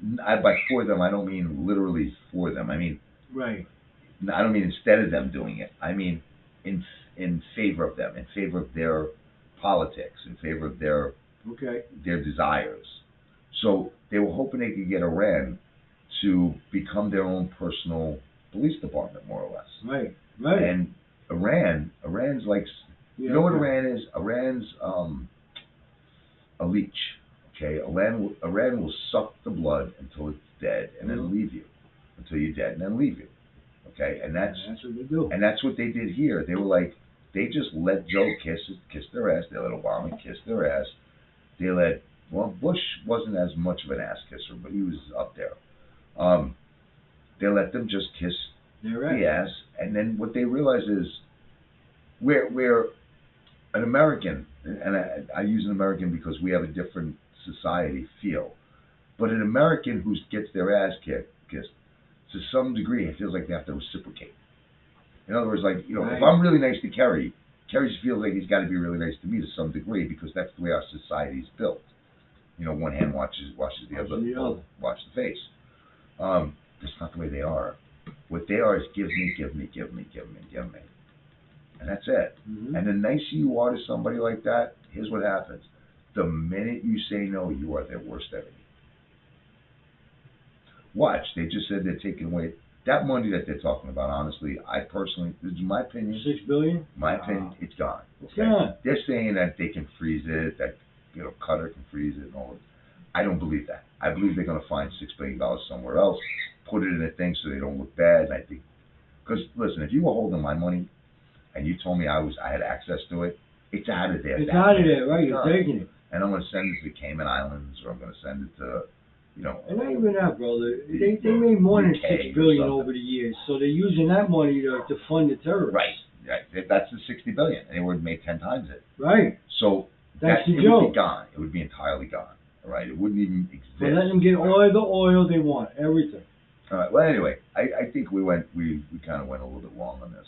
by for them, I don't mean literally for them. I mean... Right. I don't mean instead of them doing it. I mean in favor of them, in favor of their politics, in favor of their desires. So they were hoping they could get Iran to become their own personal police department, more or less. Right. Right. And Iran's like, you know what Iran is? Iran's a leech. Okay, Iran will suck the blood until it's dead, and then leave you until you're dead, and then leave you. Okay, and that's what they do. And that's what they did here. They were like, they just let Joe kiss their ass. They let Obama kiss their ass. They let, well, Bush wasn't as much of an ass kisser, but he was up there. They let them just kiss the ass, and then what they realize is, we're an American, and I use an American because we have a different society feel, but an American who gets their ass kissed, to some degree, it feels like they have to reciprocate. In other words, like, if I'm really nice to Kerry feels like he's got to be really nice to me to some degree, because that's the way our society is built. One hand washes the other, wash the face. That's not the way they are. What they are is give me, and that's it. Mm-hmm. And the nicer you are to somebody like that, here's what happens: the minute you say no, you are their worst enemy. Watch, they just said they're taking away that money that they're talking about. Honestly, I personally, this is my opinion. $6 billion? My opinion, it's gone. It's gone. They're saying that they can freeze it, that Qatar can freeze it, and all of it. I don't believe that. I believe they're going to find $6 billion somewhere else, put it in a thing so they don't look bad. And I think, because listen, if you were holding my money and you told me I had access to it, it's out of there. It's out of there, right? You're taking it. And I'm going to send it to the Cayman Islands, or I'm going to send it to, And not even that, brother. They made more than $6 billion over the years, so they're using that money to fund the terrorists. Right. That's the $60 billion. They would have made 10 times it. Right. So that's the joke. It would be gone. It would be entirely gone. All right. It wouldn't even exist. They let them get all the oil they want, everything. All right. Well, anyway, I think we kind of went a little bit long on this.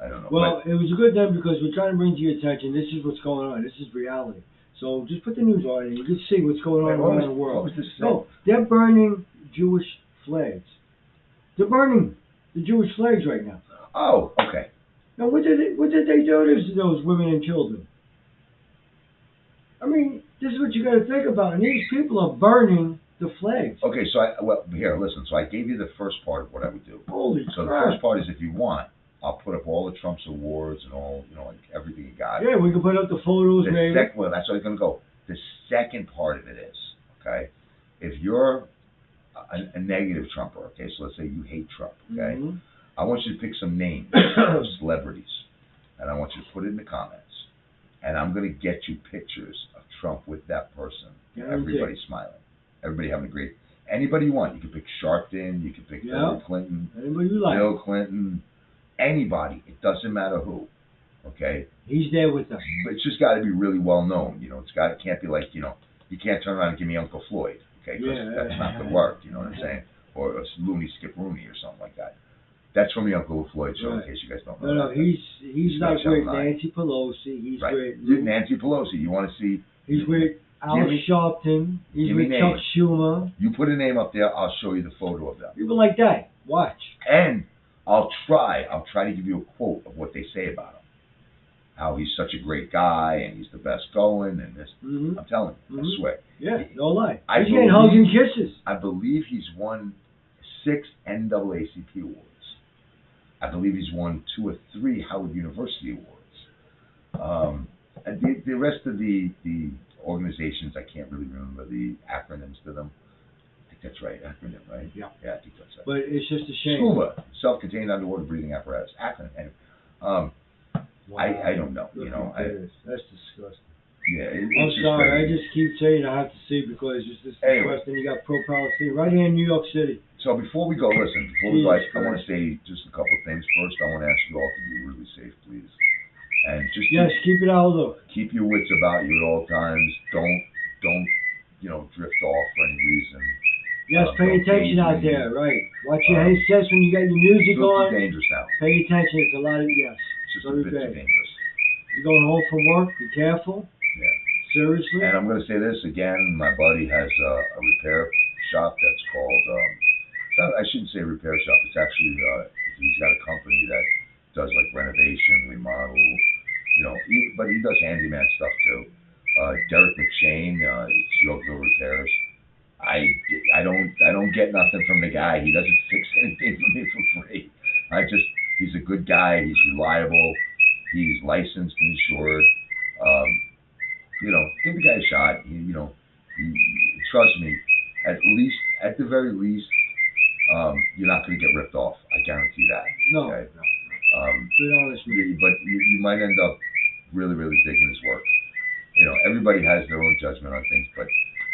I don't know. Well, it was a good thing because we're trying to bring to your attention. This is what's going on. This is reality. So just put the news on and you can see what's going on around the world. What was this? No, they're burning Jewish flags. They're burning the Jewish flags right now. Oh, okay. Now, what did they do to those women and children? I mean, this is what you got to think about. And these people are burning the flags. Okay, so here, listen. So I gave you the first part of what I would do. Holy So crap. the first part is, if you want, I'll put up all the Trump's awards and all, like everything you got. Yeah, we can put up the photos, maybe. Well, that's where it's going to go. The second part of it is, okay, if you're a negative Trumper, okay, so let's say you hate Trump, okay, Mm-hmm. I want you to pick some names of celebrities, and I want you to put it in the comments, and I'm going to get you pictures of Trump with that person. Everybody smiling. Everybody having a great, anybody you want. You can pick Sharpton, you can pick Hillary Clinton, anybody you like. Bill Clinton, anybody. It doesn't matter who. Okay? He's there with them. But it's just got to be really well known. It can't be like, you can't turn around and give me Uncle Floyd. Okay? Because that's not the work. You know what I'm saying? Or a Looney Skip Rooney or something like that. That's from the Uncle Floyd show, in case you guys don't know. No, he's not with Nancy Pelosi. He's with Nancy Pelosi. You want to see? He's with Al Sharpton. He's with Chuck Schumer. You put a name up there, I'll show you the photo of them. People like that. Watch. And I'll try to give you a quote of what they say about him. How he's such a great guy and he's the best going and this. Mm-hmm. I'm telling you, I swear. Yeah, no lie. He's getting hugs and kisses. I believe he's won 6 NAACP awards. I believe he's won 2 or 3 Howard University awards. The rest of the organizations, I can't really remember the acronyms to them. I think that's right, acronym, right? Yeah. Yeah, I think that's right. But it's just a shame. SCUBA, self-contained underwater breathing apparatus, acronym. Wow. I don't know, that's disgusting. Yeah, I'm sorry, I just keep saying I have to see because it's just disgusting. You got pro-Palestine right here in New York City. So before we go, I want to say just a couple of things. First, I want to ask you all to be really safe, please. And just keep it out of look. Keep your wits about you at all times. Don't drift off for any reason. Yes, pay attention out there, right? Watch your headsets when you got your music on. It's dangerous now. Pay attention. It's a lot of It's just a bit too dangerous. You're going home from work. Be careful. Yeah. Seriously. And I'm going to say this again. My buddy has a repair shop that's called. I shouldn't say repair shop. It's actually he's got a company that does like renovation, remodel. But he does handyman stuff too. Derek McShane, it's Yorkville Repairs. I don't get nothing from the guy. He doesn't fix anything for me for free. He's a good guy. He's reliable. He's licensed and insured. Give the guy a shot. Trust me. At the very least, you're not going to get ripped off. I guarantee that. No. Okay? No. Good honest. But you might end up really, really digging his work. Everybody has their own judgment on things, but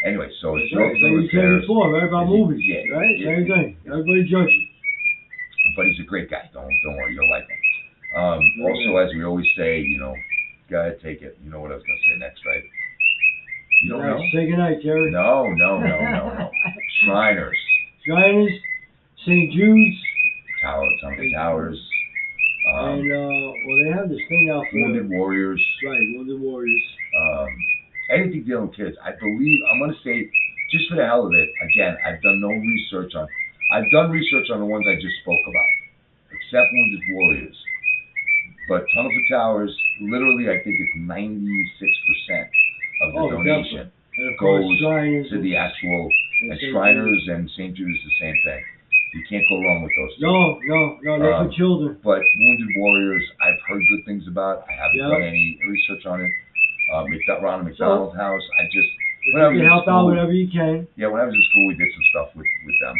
anyway, so it's right. You said before, right, about movies, yeah, right? Yeah, Same thing. Everybody judges. But he's a great guy. Don't worry, you'll like him. Also, as we always say, go ahead, take it. You know what I was going to say next, right? You don't know? Say goodnight, Jerry. No. Shriners. Shriners, St. Jude's. Towers. And, they have this thing out for Wounded Warriors. Right, Wounded Warriors. Anything dealing with kids. I believe, I'm going to say, just for the hell of it, again, I've done research on the ones I just spoke about, except Wounded Warriors. But Tunnel for Towers, literally, I think it's 96% of the donation goes to the actual, and Shriners and St. Jude's the same thing. You can't go wrong with those two. No, they're for children. But Wounded Warriors, I've heard good things about. I haven't done any research on it. Ronald McDonald House, you can help out whatever you can. Yeah, when I was in school, we did some stuff with them.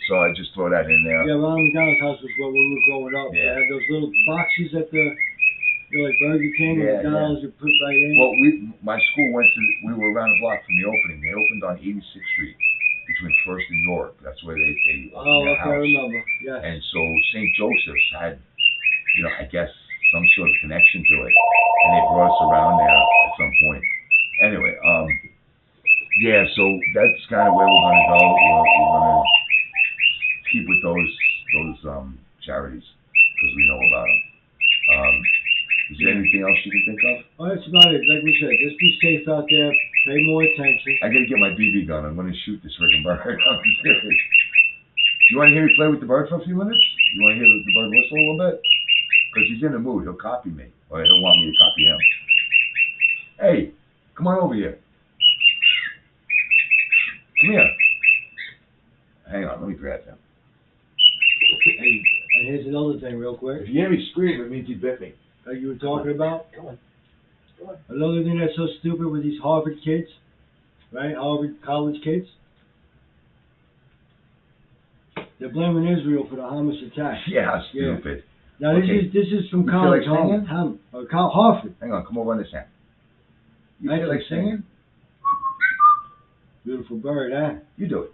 So I just throw that in there. Yeah, Ronald McDonald's house was when we were growing up. Yeah. They had those little boxes at the, like Burger King and McDonald's, you put right in. Well, my school we were around the block from the opening. They opened on 86th Street between First and York. That's where they opened their house. I remember. Yes. And so St. Joseph's had, I guess, some sort of connection to it. And they brought us around there at some point. Anyway, so that's kind of where we're going to go. We're going to keep with those charities because we know about them. Is there anything else you can think of? Oh, that's about it. Like we said, just be safe out there. Pay more attention. I got to get my BB gun. I'm going to shoot this friggin' bird. I'm serious. You want to hear me play with the bird for a few minutes? You want to hear the bird whistle a little bit? Because he's in the mood. He'll copy me. Or he'll want me to copy him. Hey, come on over here. Come here. Hang on, let me grab him. Hey, and here's another thing real quick. If you hear me scream, it means he bit me. Like you were talking about? Come on. Another thing that's so stupid with these Harvard kids, right? Harvard college kids. They're blaming Israel for the Hamas attack. Yeah, stupid. Now this is from college, like Harvard. Hang on, come over on this hand. You feel like singing? Beautiful bird, huh? You do it.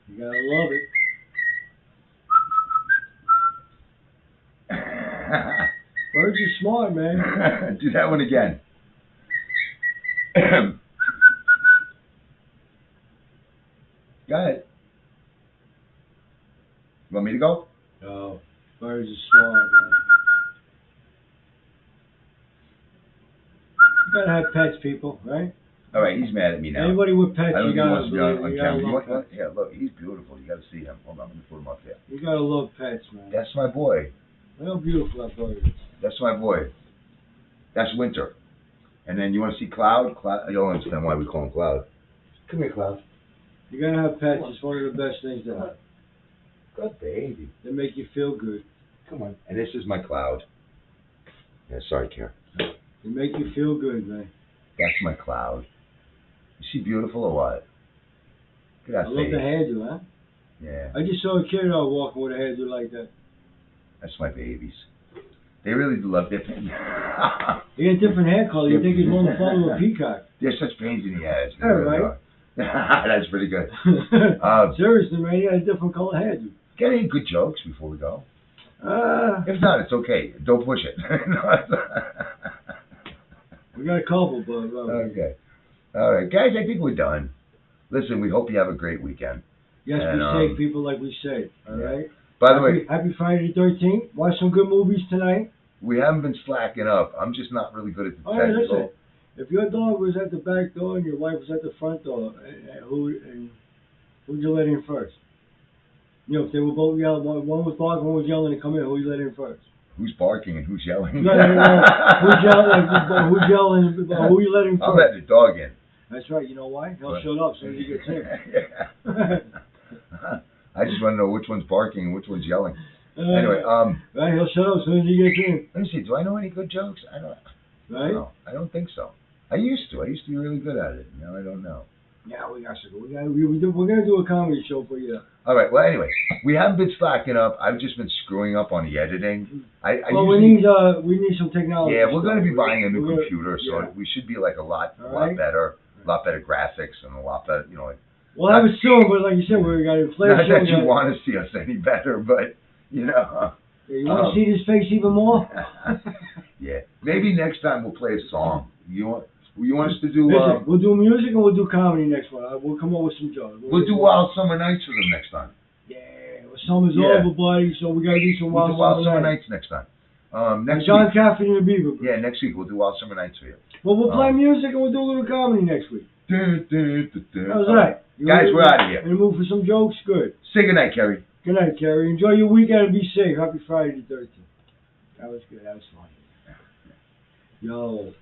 You gotta love it. Birds are smart, man. Do that one again. Go ahead. You want me to go? No. Birds are smart, man. You gotta have pets, people, right? All right, he's mad at me now. Anybody with pets, I don't you gotta think he wants to be on camera. love pets. Yeah, look, he's beautiful. You gotta see him. Hold on, let me put him up there. You gotta love pets, man. That's my boy. Look how beautiful that bird is. That's my boy. That's Winter. And then you want to see Cloud? You'll understand why we call him Cloud. Come here, Cloud. You gotta have pets. It's one of the best things to have. Good baby. They make you feel good. Come on. And this is my Cloud. Yeah, sorry, Karen. They make you feel good, man. That's my Cloud. Is she beautiful or what? Look at that I love the hairdo, huh? Yeah. I just saw a kid walking with a hairdo like that. That's my babies. They really do love their pain. He had different hair color. You think he's more the father of a peacock. They're such pains in the ass. Yeah, right? That's pretty good. Seriously, man, he had a different color hairdo. Get any good jokes before we go? If not, it's okay. Don't push it. We got a couple, but... Okay. All right. Guys, I think we're done. Listen, we hope you have a great weekend. Yes, be safe, people, like we say. All right? By the way... Happy Friday the 13th. Watch some good movies tonight. We haven't been slacking up. I'm just not really good at the technical. If your dog was at the back door and your wife was at the front door, who'd you let in first? You know, if they were both yelling, one was barking, one was yelling to come in, who you let in first? Who's barking and who's yelling? No, who's yelling? Who's yelling? Who you letting first? I'll let the dog in. That's right. You know why? He'll shut up as soon as he gets in. Yeah. I just want to know which one's barking and which one's yelling. Anyway, right, he'll shut up as soon as he gets in. Let me see. Do I know any good jokes? I don't. Right? No, I don't think so. I used to. I used to be really good at it. Now I don't know. Yeah, we got to go. We're gonna do a comedy show for you. All right. Well, anyway, we haven't been slacking up. I've just been screwing up on the editing. Well, we need some technology. Yeah, we're going to be buying a new computer, so yeah. we should be like a lot right. better graphics and a lot better, you know. Like, well, that was soon, but like you said, we got inflation. Not that you want to see us any better, but you know. Yeah, you want to see this face even more? Yeah, maybe next time we'll play a song. You want us to do? Listen, we'll do music and we'll do comedy next one. We'll come up with some jokes. We'll do Wild Summer Nights for them next time. Yeah, well, summer's over, buddy, so we gotta do some Wild Summer Nights next time. Next John Caffey and the Beaver. Yeah, next week we'll do Wild Summer Nights for you. Well, we'll play music and we'll do a little comedy next week. How's that? Guys, we're out of here. In the mood for some jokes? Good. Say goodnight, Kerry. Good night, Kerry. Enjoy your weekend and be safe. Happy Friday the 13th. That was good. That was funny. Yo.